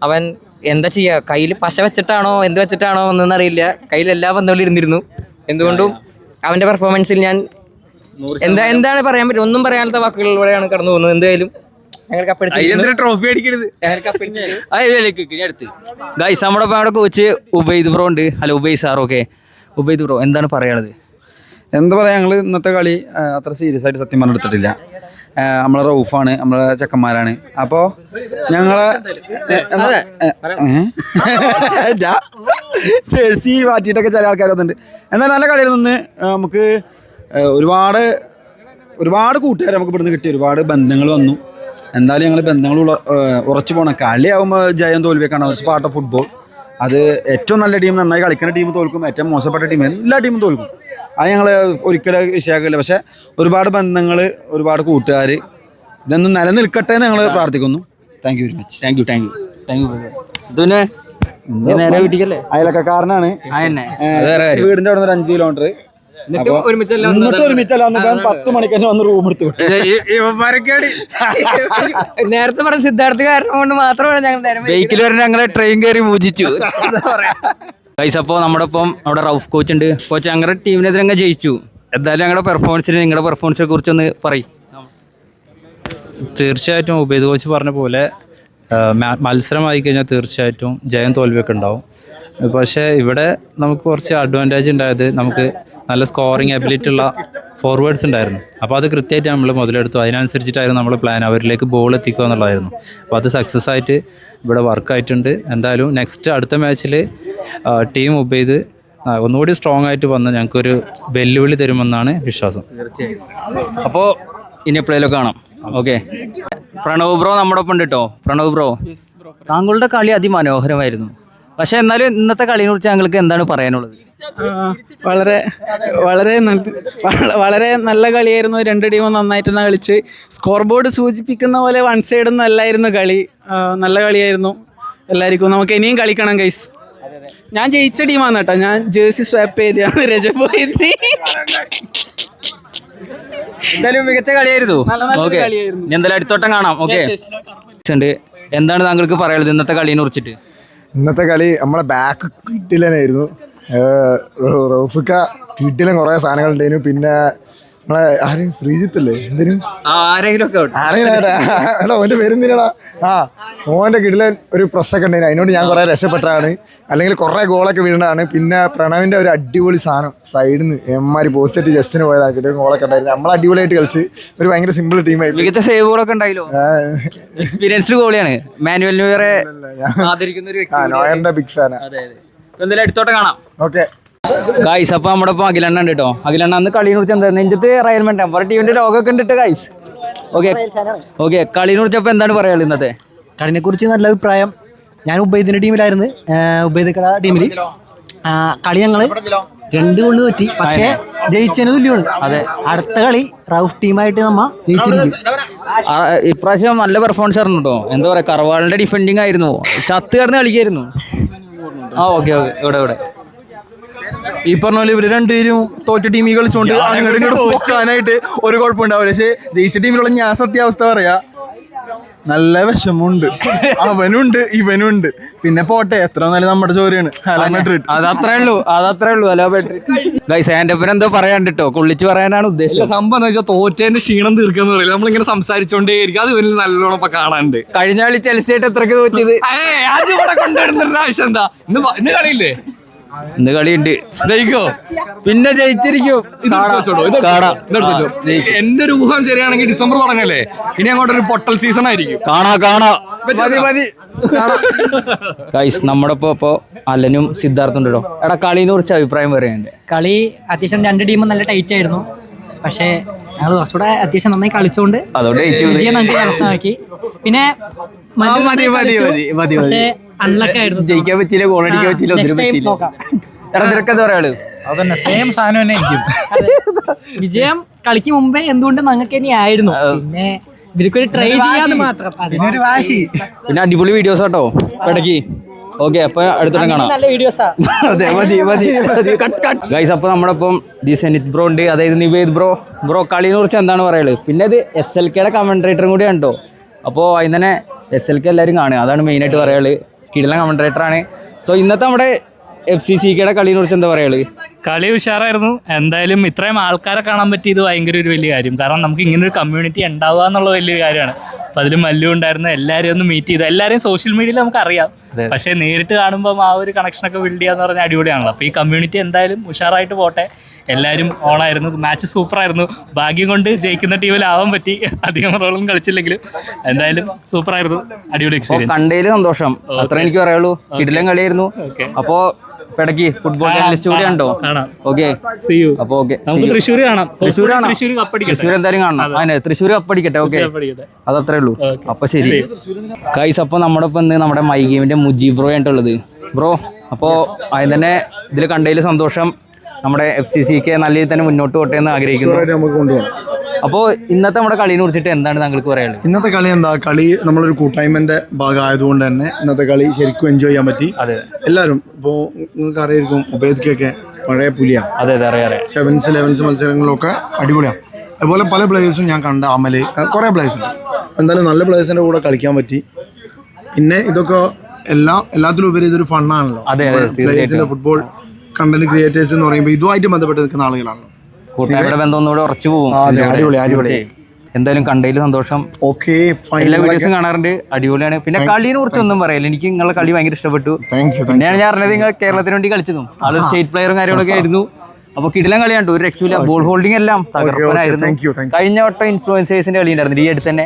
അവൻ. എന്താ ചെയ്യാ, കയ്യിൽ പശ വെച്ചിട്ടാണോ എന്ത് വെച്ചിട്ടാണോ എന്നൊന്നും അറിയില്ല, കയ്യിൽ എല്ലാ പന്തകളും ഇരുന്നിരുന്നു. എന്തുകൊണ്ടും അവന്റെ പെർഫോമൻസിൽ ഞാൻ എന്താണ് പറയാൻ പറ്റും, ഒന്നും പറയാത്ത വാക്കുകളിലൂടെയാണ് കടന്നു പോകുന്നത്. എന്തായാലും ഞങ്ങൾ ട്രോഫി അടിക്കരുത്. ഗൈസ്, നമ്മുടെ അവിടെ കോച്ച് ഉബൈദ് ബ്രോ ഉണ്ട്. Hello Ubaid sir. Okay, Ubaid bro എന്താണ് പറയാനുള്ളത്? എന്താ പറയുക, ഞങ്ങൾ ഇന്നത്തെ കളി അത്ര സീരിയസ് ആയിട്ട് സത്യം പറഞ്ഞെടുത്തിട്ടില്ല. നമ്മളെ റൌഫാണ്, നമ്മളെ ചെക്കന്മാരാണ്. അപ്പോൾ ഞങ്ങളെ ജേഴ്സി മാറ്റിയിട്ടൊക്കെ ചില ആൾക്കാർ വന്നിട്ടുണ്ട്. എന്നാലും നല്ല കളിയിൽ നിന്ന് നമുക്ക് ഒരുപാട് കൂട്ടുകാർ നമുക്ക് ഇവിടുന്ന് കിട്ടി, ഒരുപാട് ബന്ധങ്ങൾ വന്നു. എന്തായാലും ഞങ്ങൾ ബന്ധങ്ങൾ ഉറച്ചു പോകണം. കളിയാവുമ്പോൾ ജയം തോൽവിയൊക്കെയാണ്, ഇറ്റ്സ് പാർട്ട് ഓഫ് ഫുട്ബോൾ. അത് ഏറ്റവും നല്ല ടീം, നന്നായി കളിക്കുന്ന ടീം തോൽക്കും, ഏറ്റവും മോശപ്പെട്ട ടീം എല്ലാ ടീമും തോൽക്കും. അത് ഞങ്ങൾ ഒരിക്കലും വിഷയമാക്കില്ല. പക്ഷേ ഒരുപാട് ബന്ധങ്ങൾ, ഒരുപാട് കൂട്ടുകാർ, ഇതൊന്നും നിലനിൽക്കട്ടെ എന്ന് ഞങ്ങൾ പ്രാർത്ഥിക്കുന്നു. Thank you very much. Thank you. ഇതിനെ നേരെ വീട്ടിക്കല്ലേ? അയലക്കാരനാണ്, വീടിൻ്റെ അവിടെ നിന്ന് 5 കിലോമീറ്റർ. എന്നിട്ട് ഒരുമിച്ചല്ല 10 മണിക്ക് തന്നെ വന്ന് റൂം എടുത്തു. നേരത്തെ പറഞ്ഞ സിദ്ധാർത്ഥ കാരണം കൊണ്ട് മാത്രമാണ് ഞങ്ങൾ ബൈക്കിൽ വരെ ഞങ്ങളെ ട്രെയിൻ കയറി പൂജിച്ചു. ഗൈസ്, അപ്പോൾ നമ്മുടെ ഒപ്പം അവിടെ റൌഫ് കോച്ച് ഉണ്ട്. കോച്ച്, ഞങ്ങളുടെ ടീമിനെതിരെ അങ്ങ് ജയിച്ചു. എന്തായാലും നിങ്ങളുടെ പെർഫോമൻസിനെ കുറിച്ചൊന്ന് പറയും. തീർച്ചയായിട്ടും ഉബൈദ് കോച്ച് പറഞ്ഞ പോലെ മത്സരമായി കഴിഞ്ഞാൽ തീർച്ചയായിട്ടും ജയം തോൽവിയൊക്കെ ഉണ്ടാവും. പക്ഷേ ഇവിടെ നമുക്ക് കുറച്ച് അഡ്വാൻറ്റേജ് ഉണ്ടായത്, നമുക്ക് നല്ല സ്കോറിങ് എബിലിറ്റി ഉള്ള ഫോർവേഡ്സ് ഉണ്ടായിരുന്നു. അപ്പോൾ അത് കൃത്യമായിട്ട് നമ്മൾ മുതലെടുത്തു. അതിനനുസരിച്ചിട്ടായിരുന്നു നമ്മൾ പ്ലാൻ, അവരിലേക്ക് ബോൾ എത്തിക്കുക എന്നുള്ളതായിരുന്നു. അപ്പോൾ അത് സക്സസ് ആയിട്ട് ഇവിടെ വർക്കായിട്ടുണ്ട്. എന്തായാലും നെക്സ്റ്റ് അടുത്ത മാച്ചിൽ ടീം ഉബൈദ് ഒന്നുകൂടി സ്ട്രോങ് ആയിട്ട് വന്ന് ഞങ്ങൾക്കൊരു വെല്ലുവിളി തരുമെന്നാണ് വിശ്വാസം. അപ്പോൾ ഇനി എപ്പോഴേലും കാണാം. ഓക്കെ, പ്രണവ് ബ്രോ നമ്മുടെ ഒപ്പം ഉണ്ട് കേട്ടോ. പ്രണവ് ബ്രോ, താങ്കളുടെ കളി അതിമനോഹരമായിരുന്നു. പക്ഷെ എന്നാലും ഇന്നത്തെ കളിയെ കുറിച്ച് ഞങ്ങൾക്ക് എന്താണ് പറയാനുള്ളത്? വളരെ നല്ല കളിയായിരുന്നു. 2 ടീമും നന്നായിട്ട് തന്നെ കളിച്ച്. സ്കോർ ബോർഡ് സൂചിപ്പിക്കുന്ന പോലെ വൺ സൈഡ് ഒന്നും അല്ലായിരുന്നു കളി. നല്ല കളിയായിരുന്നു. എല്ലാവർക്കും നമുക്ക് ഇനിയും കളിക്കണം ഗൈസ്. ഞാൻ ജയിച്ച ടീമാണ് കേട്ടോ. ഞാൻ ജേഴ്സി സ്വാപ്പ് ചെയ്താണ് രജപ്. എന്തായാലും മികച്ച കളിയായിരുന്നു. ഓക്കെ, എന്തായാലും അടുത്തോട്ടം കാണാം. ഓക്കെ, എന്താണ് താങ്കൾക്ക് പറയാനുള്ളത് ഇന്നത്തെ കളിയെ കുറിച്ചിട്ട്? ഇന്നത്തെ കളി നമ്മളെ ബാക്ക് കിട്ടില്ലായിരുന്നു. റൌഫിക്ക കിട്ടിലും കുറേ സാധനങ്ങൾ ഉണ്ടായിരുന്നു. പിന്നെ നമ്മളെ ആരെയും ശ്രീജിത്തല്ലേ എന്തിനും ആരെങ്കിലും ഓൻ്റെ പേരെന്തിനാ ഓൻ്റെ കിടിലൻ ഒരു പ്രസ്സൊക്കെ ഉണ്ടായിരുന്നു. അതിനോട് ഞാൻ കുറേ രക്ഷപ്പെട്ടതാണ്. അല്ലെങ്കിൽ കുറേ ഗോളൊക്കെ വീണതാണ്. പിന്നെ പ്രണവിൻ്റെ ഒരു അടിപൊളി സാധനം സൈഡിൽ നിന്ന് എമ്മാരി പോസ്റ്റ് ജസ്റ്റിന് പോയതാണ്. കിട്ടിയ ഗോളൊക്കെ ഉണ്ടായിരുന്നു. നമ്മൾ അടിപൊളിയായിട്ട് കളിച്ച് ഒരു ഭയങ്കര സിമ്പിൾ ടീമായി. മികച്ച സേവുകളൊക്കെ ഉണ്ടായില്ലോ. എക്സ്പീരിയൻസ്ഡ് ഗോളിയാണ്. മാനുവൽ നോയറെ ആദരിക്കുന്ന ഒരു വ്യക്തി. നോയറിന്റെ ബിഗ് ഫാനാ. എന്തായാലും അടുത്തോട്ട് കാണാം. ഓക്കെ ഗൈസ്, അപ്പോൾ നമ്മുടെ ഇപ്പോൾ അഖിലണ്ണ ഉണ്ട് കേട്ടോ. അഖിലണ്ണ അന്ന് കളിയെ കുറിച്ച് എന്താ നെഞ്ചത്ത് റയൽ മാഡ്രിഡ് നമ്മുടെ ടീമിന്റെ ലോഗൊക്കെ ഉണ്ട് ഗൈസ്. ഓക്കെ, കളിയെ കുറിച്ച് അപ്പോൾ എന്താണ് പറയാനുള്ളത് ഇന്നത്തെ കളിനെ കുറിച്ച്? നല്ല അഭിപ്രായം. ഞാൻ ഉബൈദിന്റെ ടീമിലായിരുന്നു. ഉബൈദിക്കട ടീമിൽ കളി ഞങ്ങൾ 2 ഗോളിന് തോറ്റി. പക്ഷേ ജയിച്ചതിന് തുല്യമാണ്. അതെ, അടുത്ത കളി റൌഫ് ടീമായിട്ട് നമ്മ ജയിച്ചിരിക്കും. ഇപ്രാവശ്യം നല്ല പെർഫോമൻസ് ആയിരുന്നു കേട്ടോ. എന്താ പറയാ, കർവാളിന്റെ ഡിഫെൻഡിങ് ആയിരുന്നു. ചത്ത് കിടന്ന് കളിക്കായിരുന്നു. ഓക്കെ, ഇവിടെ ഈ പറഞ്ഞ പോലെ ഇവര് 2 പേരും തോറ്റ ടീമിൽ കളിച്ചോണ്ട് അങ്ങോട്ടും ഇങ്ങോട്ടും പൊക്കാനായിട്ട് ഒരു കുഴപ്പമുണ്ടാവില്ല. പക്ഷെ ജയിച്ച ടീമിലുള്ള ഞാൻ സത്യാവസ്ഥ പറയാ, നല്ല വിഷമമുണ്ട്. അവനുണ്ട് ഇവനുണ്ട്. പിന്നെ പോട്ടെ, എത്ര നല്ല നമ്മുടെ ചോരയാണ് അതത്രേ ഉള്ളൂ. ഹലോ ഗൈസ്, എന്റെ പേര് എന്തോ പറയാണ്ട് കേട്ടോ. കൊള്ളിച്ച് പറയാനാണ് ഉദ്ദേശം. സംഭവം എന്ന് വെച്ചാൽ തോറ്റേന്റെ ക്ഷീണം തീർക്കാന്ന് പറയില്ല. നമ്മളിങ്ങനെ സംസാരിച്ചോണ്ടേയിരിക്കും. അത് വലിയ നല്ലോണം ഇപ്പൊ കാണാണ്ട്. കഴിഞ്ഞ കളി ചെൽസിയായിട്ട് എത്രക്ക് തോറ്റിയത്? അത് ഇവിടെ കൊണ്ടുവരുന്ന ആവശ്യം എന്താ? ഇന്ന് കളിയില്ലേ? ഇന്ന് കളിയുണ്ട്. ജയിക്കോ? പിന്നെ ജയിച്ചിരിക്കും. എന്റെ ഒരു ഊഹം ശരിയാണെങ്കിൽ ഡിസംബർ തുടങ്ങല്ലേ, ഇനി അങ്ങോട്ടൊരു പൊട്ടൽ സീസൺ ആയിരിക്കും. കാണാ ഗൈസ്, നമ്മുടെ ഇപ്പൊ അലനും സിദ്ധാർത്ഥും ഉണ്ടല്ലോ. എടാ, കളിനെ കുറിച്ച് അഭിപ്രായം പറയാനുണ്ട്? കളി അത്യാവശ്യം 2 ടീമും നല്ല ടൈറ്റ് ആയിരുന്നു. പക്ഷേ ഞങ്ങൾ കുറച്ചുകൂടെ അത്യാവശ്യം നന്നായി കളിച്ചുകൊണ്ട് വിജയം നമുക്ക് കരസ്ഥമാക്കി. പിന്നെ അൺലക്ക് ആയിരുന്നു. ജയിക്കാൻ പറ്റിയില്ല, ഗോൾ അടിക്കാൻ പറ്റിയില്ല, ഒന്നിനും പറ്റിയില്ല. എടാ, നിനക്കെന്താ പറയാള്? അതന്നെ സെയിം സാധനം തന്നെ ആയിരിക്കും. വിജയം കളിക്ക് മുമ്പേ എന്തുകൊണ്ട് ഞങ്ങൾക്ക് ഇനി ആയിരുന്നു. പിന്നെ ഇവർക്കൊരു ട്രൈ ചെയ്യാന്ന് മാത്രം. പിന്നെ അടിപൊളി വീഡിയോസ് കേട്ടോ ഇടയ്ക്ക്. ഓക്കെ, അപ്പൊ അടുത്തോട്ടം കാണാം. നല്ല വീഡിയോസാ. അതെ, മതി. ഗൈസ്, അപ്പൊ നമ്മുടെ ഇപ്പം ദി സെനിത് ബ്രോ ഉണ്ട്, അതായത് നിവേദ് ബ്രോ കളിയെ കുറിച്ച് എന്താണ് പറയുള്ളത്? പിന്നെ ഇത് SLKയുടെ കമന്ററേറ്ററും കൂടി ഉണ്ടോ. അപ്പോൾ അതിന് തന്നെ SLK എല്ലാവരും കാണുക, അതാണ് മെയിനായിട്ട് പറയാനുള്ളത്. കിടിലൻ കമന്ററേറ്ററാണ്. സോ ഇന്നത്തെ നമ്മുടെ FCCKയുടെ കളിയെ കുറിച്ച് എന്താ പറയുള്ളത്? കളി ഉഷാറായിരുന്നു. എന്തായാലും ഇത്രയും ആൾക്കാരെ കാണാൻ പറ്റിയത് ഭയങ്കര ഒരു വലിയ കാര്യം. കാരണം നമുക്ക് ഇങ്ങനെ ഒരു കമ്മ്യൂണിറ്റി ഉണ്ടാവുക എന്നുള്ളത് വലിയൊരു കാര്യമാണ്. അപ്പം അതിൽ മല്ലു ഉണ്ടായിരുന്നു, എല്ലാവരെയും ഒന്ന് മീറ്റ് ചെയ്ത്, എല്ലാവരെയും സോഷ്യൽ മീഡിയയിൽ നമുക്ക് അറിയാം, പക്ഷേ നേരിട്ട് കാണുമ്പോൾ ആ ഒരു കണക്ഷനൊക്കെ ബിൽഡ് ചെയ്യാന്ന് പറഞ്ഞാൽ അടിപൊളിയാണല്ലോ. അപ്പോൾ ഈ കമ്മ്യൂണിറ്റി എന്തായാലും ഉഷാറായിട്ട് പോട്ടെ. എല്ലാവരും ഓണായിരുന്നു, മാച്ച് സൂപ്പറായിരുന്നു. ഭാഗ്യം കൊണ്ട് ജയിക്കുന്ന ടീമിലാവാൻ പറ്റി, അധികം റോളും കളിച്ചില്ലെങ്കിലും എന്തായാലും സൂപ്പറായിരുന്നു, അടിപൊളി എക്സ്പീരിയൻസ്. കണ്ടതിൽ സന്തോഷം, അത്ര എനിക്ക് പറയുള്ളൂ. കിടിലൻ കളിയായിരുന്നു. അപ്പോ ഇടയ്ക്ക് ഫുട്ബോൾ ലിസ്റ്റ് കൂടി ഉണ്ടോ? ഓക്കെ, അപ്പൊ ഓക്കെ, നമുക്ക് തൃശ്ശൂർ കാണാം. തൃശ്ശൂർ എന്തായാലും കാണണം. അതിനെ തൃശ്ശൂർ കപ്പടിക്കട്ടെ. ഓക്കെ, അതത്രേ ഉള്ളൂ. അപ്പൊ ശരി ഗൈസ്. അപ്പൊ നമ്മുടെ ഇപ്പൊ നമ്മുടെ മൈ ഗെയിമിന്റെ മുജീബ് ബ്രോ ആയിട്ടുള്ളത്. ബ്രോ, അപ്പോ അതിന് തന്നെ ഇതിൽ കണ്ടതിൽ സന്തോഷം. നമ്മുടെ FCCK നല്ല രീതിയിൽ തന്നെ മുന്നോട്ട് പോട്ടെ എന്ന് ആഗ്രഹിക്കുന്നു. നമുക്ക് കൊണ്ടുപോകണം. അപ്പോൾ ഇന്നത്തെ നമ്മുടെ കളിയെ കുറിച്ചിട്ട് എന്താണ് താങ്കൾക്ക് പറയാനുള്ളത്? ഇന്നത്തെ കളി എന്താ, കളി നമ്മളൊരു കൂട്ടായ്മൻ്റെ ഭാഗമായതുകൊണ്ട് തന്നെ ഇന്നത്തെ കളി ശരിക്കും എൻജോയ് ചെയ്യാൻ പറ്റി. എല്ലാവരും ഇപ്പോൾ നിങ്ങൾക്ക് അറിയായിരിക്കും, ഉബൈദ്ക്കൊക്കെ പഴയ പുലിയാണ്. അതെ അതെ, അറിയാം. 7s 11s മത്സരങ്ങളിലൊക്കെ അടിപൊളിയാണ്. അതുപോലെ പല പ്ലേയേഴ്സും ഞാൻ കണ്ട, അമല്, കുറേ പ്ലേയേഴ്സ് ഉണ്ട്. എന്തായാലും നല്ല പ്ലേയേഴ്സിൻ്റെ കൂടെ കളിക്കാൻ പറ്റി. പിന്നെ ഇതൊക്കെ എല്ലാത്തിലും ഉപരി ഇതൊരു ഫണ്ണാണല്ലോ. പ്ലേയേഴ്സിൻ്റെ ഫുട്ബോൾ കണ്ടന്റ് ക്രിയേറ്റേഴ്സ് എന്ന് പറയുമ്പോൾ ഇതുമായിട്ട് ബന്ധപ്പെട്ട് നിൽക്കുന്ന ആളുകളാണല്ലോ. കൂട്ടായ്മയുടെ ബന്ധം ഒന്നുകൂടെ ഉറച്ചു പോകും. അടിപൊളി. എന്തായാലും കണ്ടതിൽ സന്തോഷം. ഓക്കെ, എല്ലാ വീഡിയോസും കാണാറുണ്ട്, അടിപൊളിയാണ്. പിന്നെ കളിയെ കുറിച്ച് ഒന്നും പറയില്ല, എനിക്ക് നിങ്ങളുടെ കളി ഭയങ്കര ഇഷ്ടപ്പെട്ടു. പിന്നെയാണ് ഞാൻ അറിഞ്ഞത് നിങ്ങൾ കേരളത്തിന് വേണ്ടി കളിച്ചതും, അത് സ്റ്റേറ്റ് പ്ലെയറും കാര്യങ്ങളൊക്കെ ആയിരുന്നു. അപ്പൊ കിടിലൻ കളിയാണ്, ഒരു രക്ഷയില്ല. ബോൾ ഹോൾഡിംഗ് എല്ലാം തകർപ്പനായിരുന്നു. കഴിഞ്ഞ വട്ടം ഇൻഫ്ലുവൻസേഴ്സിന്റെ കളി ഉണ്ടായിരുന്നു ഈ അടുത്ത് തന്നെ,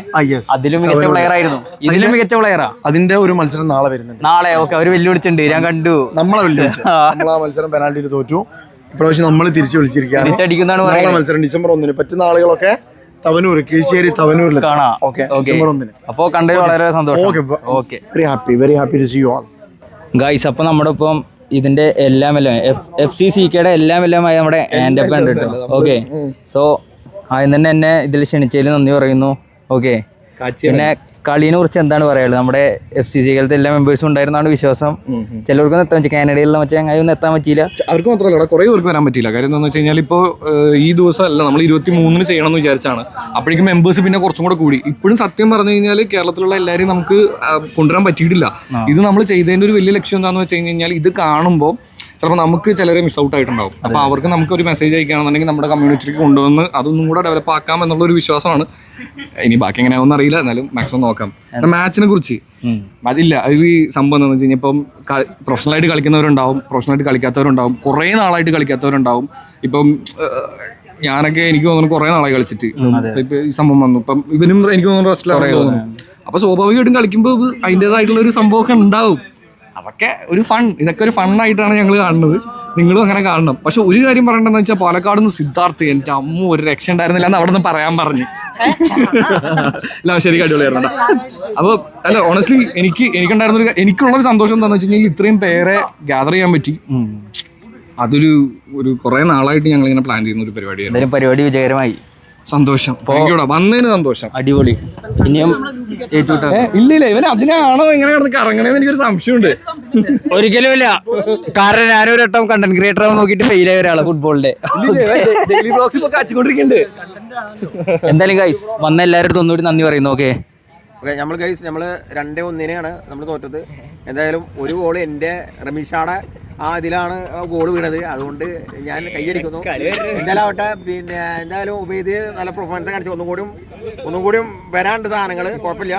അതിലും മികച്ച പ്ലെയർ ആയിരുന്നു. ഇതിലും മികച്ച പ്ലെയറാ. അതിന്റെ ഒരു മത്സരം നാളെ വരുന്നുണ്ട്. നാളെ ഓക്കെ, അവർ വെല്ലുവിളിച്ചിട്ടുണ്ട്, ഞാൻ കണ്ടു. നമ്മളെ മത്സരം പെനാൽറ്റിയിൽ തോറ്റു. ഇപ്രാവശ്യം നമ്മൾ തിരിച്ചു വിളിച്ചിരിക്കുകയാണ്. മത്സരം ഡിസംബർ 1 പറ്റുന്ന ആളുകളൊക്കെ തവനൂർ, കീഴ്ശ്ശേരി തവനൂരിൽ കാണാം. ഡിസംബർ 1. അപ്പോ കണ്ടത് വളരെ സന്തോഷം. Very happy to see you all guys. അപ്പൊ നമ്മുടെ ഇപ്പം ഇതിന്റെ എല്ലാം FCCKയുടെ എല്ലാമായി നമ്മുടെ ആൻഡ് അപ്പ് ഉണ്ട് കേട്ടോ. ഓക്കെ, സോ ആദ്യം തന്നെ എന്നെ ഇതിൽ ക്ഷണിച്ചതിൽ നന്ദി പറയുന്നു. ഓക്കെ, പിന്നെ കളിയെ കുറിച്ച് എന്താണ് പറയാനുള്ളത്? നമ്മുടെ FCCKയിലത്തെ എല്ലാ മെമ്പേഴ്സും ഉണ്ടായിരുന്നാണ് വിശ്വാസം. ചിലവർക്കൊന്നും എത്താൻ പറ്റും, കാനഡയിലുള്ള ഒന്നും എത്താൻ പറ്റിയില്ല. അവർക്ക് മാത്രമല്ല, കുറേ പേർക്ക് വരാൻ പറ്റിയില്ല. കാര്യം എന്താണെന്ന് വെച്ച് കഴിഞ്ഞാൽ ഇപ്പോൾ ഈ ദിവസം അല്ല, നമ്മൾ 23 ചെയ്യണമെന്ന് വിചാരിച്ചാണ്. അപ്പോഴേക്കും മെമ്പേഴ്സ് പിന്നെ കുറച്ചും കൂടെ കൂടി. ഇപ്പോഴും സത്യം പറഞ്ഞു കഴിഞ്ഞാൽ കേരളത്തിലുള്ള എല്ലാവരെയും നമുക്ക് കൊണ്ടുവരാൻ പറ്റിയിട്ടില്ല. ഇത് നമ്മൾ ചെയ്തതിൻ്റെ ഒരു വലിയ ലക്ഷ്യം എന്താണെന്ന് വെച്ച് കഴിഞ്ഞാൽ ഇത് കാണുമ്പോൾ ചിലപ്പോൾ നമുക്ക് ചിലരെ മിസ് ഔട്ട് ആയിട്ടുണ്ടാവും. അപ്പോൾ അവർക്ക് നമുക്കൊരു മെസ്സേജ് അയക്കുകയാണെന്നുണ്ടെങ്കിൽ നമ്മുടെ കമ്മ്യൂണിറ്റിക്ക് കൊണ്ടുവന്ന് അതൊന്നും കൂടെ ഡെവലപ്പ് ആക്കാം എന്നുള്ളൊരു വിശ്വാസമാണ്. ഇനി ബാക്കി എങ്ങനെയാണെന്ന് അറിയില്ല, എന്നാലും മാക്സിമം നോക്കാം. മാച്ചിനെ കുറിച്ച് അതില്ല, അത് ഈ സംഭവം എന്താണെന്ന് വെച്ച് കഴിഞ്ഞാൽ ഇപ്പം പ്രൊഫഷണലായിട്ട് കളിക്കുന്നവരുണ്ടാവും, പ്രൊഫഷണലായിട്ട് കളിക്കാത്തവരുണ്ടാവും, കുറേ നാളായിട്ട് കളിക്കാത്തവരുണ്ടാവും. ഇപ്പം ഞാനൊക്കെ എനിക്ക് തോന്നുന്നു കുറേ നാളായി കളിച്ചിട്ട് ഇപ്പം ഈ സംഭവം വന്നു. ഇപ്പം ഇവനും എനിക്ക് തോന്നുന്നു റെസ്റ്റിലാണ് തോന്നുന്നു. അപ്പോൾ സ്വാഭാവികമായിട്ടും കളിക്കുമ്പോൾ അതിൻ്റേതായിട്ടുള്ള ഒരു സംഭവമൊക്കെ ഉണ്ടാവും. അതൊക്കെ ഒരു ഫൺ, ഇതൊക്കെ ഒരു ഫണ്ണായിട്ടാണ് ഞങ്ങൾ കാണുന്നത്. നിങ്ങളും അങ്ങനെ കാണണം. പക്ഷെ ഒരു കാര്യം പറയണ്ടെന്ന് വെച്ചാൽ പാലക്കാട് നിന്ന് സിദ്ധാർത്ഥ്, എൻ്റെ അമ്മ ഒരു രക്ഷ ഉണ്ടായിരുന്നില്ല എന്ന് അവിടെ നിന്ന് പറയാൻ പറഞ്ഞു. ശരിക്കും അടിപൊളിയായിരുന്നു. അപ്പോൾ അല്ല, ഓണസ്റ്റ്ലി എനിക്കുണ്ടായിരുന്നൊരു എനിക്കുള്ളൊരു സന്തോഷം എന്താണെന്ന് വെച്ച് കഴിഞ്ഞാൽ ഇത്രയും പേരെ ഗ്യാദർ ചെയ്യാൻ പറ്റി. അതൊരു കുറേ നാളായിട്ട് ഞങ്ങൾ ഇങ്ങനെ പ്ലാൻ ചെയ്യുന്ന ഒരു പരിപാടിയാണ്. പരിപാടി വിജയകരമായി. സന്തോഷം, വന്നതിന് സന്തോഷം. അടിപൊളി. ഇനിയും ഇല്ല, ഇവൻ അതിനാണോ എങ്ങനെ കറങ്ങണേന്ന് എനിക്കൊരു സംശയമുണ്ട്. ഒരിക്കലും ഇല്ല, കാരണം ഞാനൊരു വട്ടം കണ്ടന്റ് ക്രിയേറ്റർ ആവാൻ നോക്കിയിട്ട് ഫെയിൽ ആയ ഒരാളാണ് ഫുട്ബോളിന്റെ. എന്തായാലും ഗൈസ്, വന്ന എല്ലാവരും ഒന്നുകൂടി നന്ദി പറയുന്നു. ഓക്കെ, നമ്മൾ 2-1 നമ്മൾ തോറ്റത്. എന്തായാലും ഒരു ഗോള് എൻ്റെ റമീഷാടെ ഇതിലാണ് ഗോൾ വീണത്, അതുകൊണ്ട് ഞാൻ കൈയടിക്കുന്നു. എന്തായാലും ആവട്ടെ, പിന്നെ എന്തായാലും ഉബൈദ് നല്ല പെർഫോമൻസ് കാണിച്ചു. ഒന്നും കൂടിയും വരാണ്ട് സാധനങ്ങൾ, കുഴപ്പമില്ല.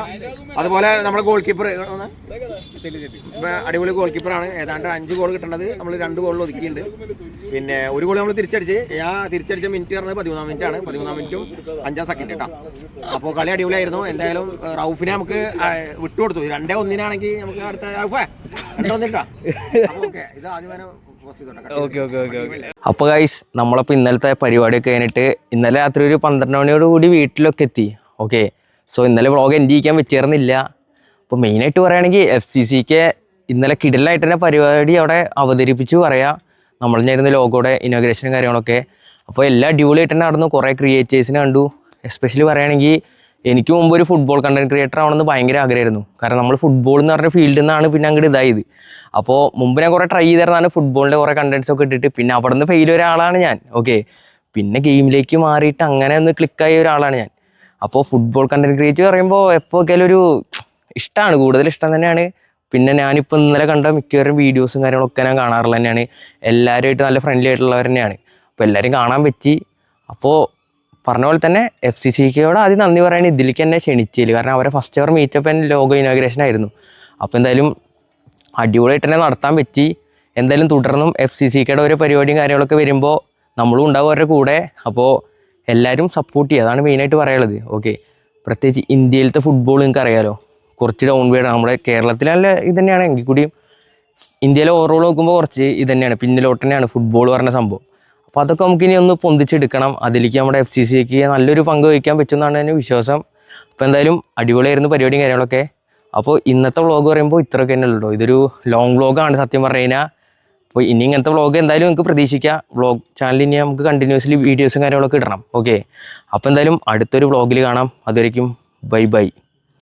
അതുപോലെ നമ്മുടെ ഗോൾ കീപ്പർ അടിപൊളി ഗോൾ കീപ്പറാണ്. ഏതാണ്ട് 5 ഗോൾ കിട്ടേണ്ടത് നമ്മൾ 2 ഗോളിൽ ഒതുക്കിയിട്ടുണ്ട്. പിന്നെ ഒരു ഗോൾ നമ്മൾ തിരിച്ചടിച്ച്, തിരിച്ചടിച്ച മിനിറ്റ് പറഞ്ഞത് 13 മിനിറ്റാണ്. 13 മിനിറ്റും 5 സെക്കൻഡ് കേട്ടോ. അപ്പോൾ കളി അടിപൊളിയായിരുന്നു. എന്തായാലും റൌഫിനെ നമുക്ക് വിട്ടുകൊടുത്തു. 2-1 നമുക്ക് അടുത്ത റൌഫേ 2-1 ഓക്കെ. ഇത് അപ്പൊ ഗൈസ്, നമ്മളപ്പോ ഇന്നലത്തെ പരിപാടിയൊക്കെ കഴിഞ്ഞിട്ട് ഇന്നലെ രാത്രി ഒരു 12 മണിയോട് കൂടി വീട്ടിലൊക്കെ എത്തി. ഓക്കെ, സോ ഇന്നലെ വ്ളോഗ് എൻഡ് ചെയ്യാൻ പറ്റിയിരുന്നില്ല. അപ്പോൾ മെയിനായിട്ട് പറയുകയാണെങ്കിൽ FCCK ഇന്നലെ കിടലായിട്ട് തന്നെ പരിപാടി അവിടെ അവതരിപ്പിച്ചു പറയാം. നമ്മൾ ഞാനിരുന്ന ലോഗോയുടെ ഇനോഗ്രേഷനും കാര്യങ്ങളൊക്കെ. അപ്പോൾ എല്ലാ അടിപൊളിയായിട്ട് തന്നെ നടന്നു. കുറേ ക്രിയേറ്റേഴ്സിനെ കണ്ടു. എസ്പെഷ്യലി പറയുകയാണെങ്കിൽ എനിക്ക് മുമ്പ് ഒരു ഫുട്ബോൾ കണ്ടന്റ് ക്രിയേറ്റർ ആവണമെന്ന് ഭയങ്കര ആഗ്രഹമായിരുന്നു. കാരണം നമ്മൾ ഫുട്ബോൾ എന്ന് പറഞ്ഞ ഫീൽഡിൽ നിന്നാണ് പിന്നെ അങ്ങോട്ട് ഇതായത്. അപ്പോൾ മുമ്പ് ഞാൻ കുറേ ട്രൈ ചെയ്തിരുന്നതാണ് ഫുട്ബോളിൻ്റെ കുറേ കണ്ടന്റ്സ് ഒക്കെ ഇട്ടിട്ട്. പിന്നെ അവിടെ നിന്ന് ഫെയിൽ ഒരാളാണ് ഞാൻ. ഓക്കെ, പിന്നെ ഗെയിമിലേക്ക് മാറിയിട്ട് അങ്ങനെ ഒന്ന് ക്ലിക്കായ ഒരാളാണ് ഞാൻ. അപ്പോൾ ഫുട്ബോൾ കണ്ടന്റ് ക്രിയേറ്റ് പറയുമ്പോൾ എപ്പോൾ ഒരു ഇഷ്ടമാണ്, കൂടുതൽ ഇഷ്ടം തന്നെയാണ്. പിന്നെ ഞാനിപ്പോൾ ഇന്നലെ കണ്ട മിക്കവരും വീഡിയോസും കാര്യങ്ങളൊക്കെ ഞാൻ കാണാറുള്ള തന്നെയാണ്. എല്ലാവരുമായിട്ട് നല്ല ഫ്രണ്ട്ലി ആയിട്ടുള്ളവർ തന്നെയാണ്. അപ്പോൾ എല്ലാവരും കാണാൻ പറ്റി. അപ്പോൾ പറഞ്ഞ പോലെ തന്നെ FCCKയോട് ആദ്യം നന്ദി പറയുന്നത് ഇതിലേക്ക് എന്നെ ക്ഷണിച്ചില്ല. കാരണം അവരെ first our meetup and logo inauguration ആയിരുന്നു. അപ്പോൾ എന്തായാലും അടിപൊളിയായിട്ട് തന്നെ നടത്താൻ പറ്റി. എന്തായാലും തുടർന്നും FCCKയുടെ ഓരോ പരിപാടിയും കാര്യങ്ങളൊക്കെ വരുമ്പോൾ നമ്മളും ഉണ്ടാവും അവരുടെ കൂടെ. അപ്പോൾ എല്ലാവരും സപ്പോർട്ട് ചെയ്യുക, അതാണ് മെയിനായിട്ട് പറയാനുള്ളത്. ഓക്കെ, പ്രത്യേകിച്ച് ഇന്ത്യയിലത്തെ ഫുട്ബോൾ നിങ്ങൾക്ക് അറിയാമല്ലോ, കുറച്ച് ഡൗൺ വേർഡാണ്. നമ്മുടെ കേരളത്തിലെ ഇത് തന്നെയാണ്, എങ്കിൽ കൂടിയും ഇന്ത്യയിലെ ഓവറോൾ നോക്കുമ്പോൾ കുറച്ച് ഇത് തന്നെയാണ്, പിന്നിലോട്ട് തന്നെയാണ് ഫുട്ബോൾ പറഞ്ഞ സംഭവം. അപ്പോൾ അതൊക്കെ നമുക്കിനി ഒന്ന് പൊന്തിച്ചെടുക്കണം. അതിലേക്ക് നമ്മുടെ FCCK നല്ലൊരു പങ്ക് വഹിക്കാൻ പറ്റുമെന്നാണ് എൻ്റെ വിശ്വാസം. അപ്പോൾ എന്തായാലും അടിപൊളിയായിരുന്നു പരിപാടിയും കാര്യങ്ങളൊക്കെ. അപ്പോൾ ഇന്നത്തെ വ്ളോഗ് പറയുമ്പോൾ ഇത്രയൊക്കെ തന്നെ ഉള്ളൂ. ഇതൊരു ലോങ് വ്ളോഗാണ് സത്യം പറഞ്ഞു കഴിഞ്ഞാൽ. അപ്പോൾ ഇനി ഇങ്ങനത്തെ വ്ളോഗ് എന്തായാലും നിങ്ങൾക്ക് പ്രതീക്ഷിക്കാം. വ്ളോഗ് ചാനലിൽ ഇനി നമുക്ക് കണ്ടിന്യൂസ്ലി വീഡിയോസും കാര്യങ്ങളൊക്കെ ഇടണം. ഓക്കെ, അപ്പോൾ എന്തായാലും അടുത്തൊരു വ്ളോഗിൽ കാണാം. അതുവരേക്കും ബൈ ബൈ.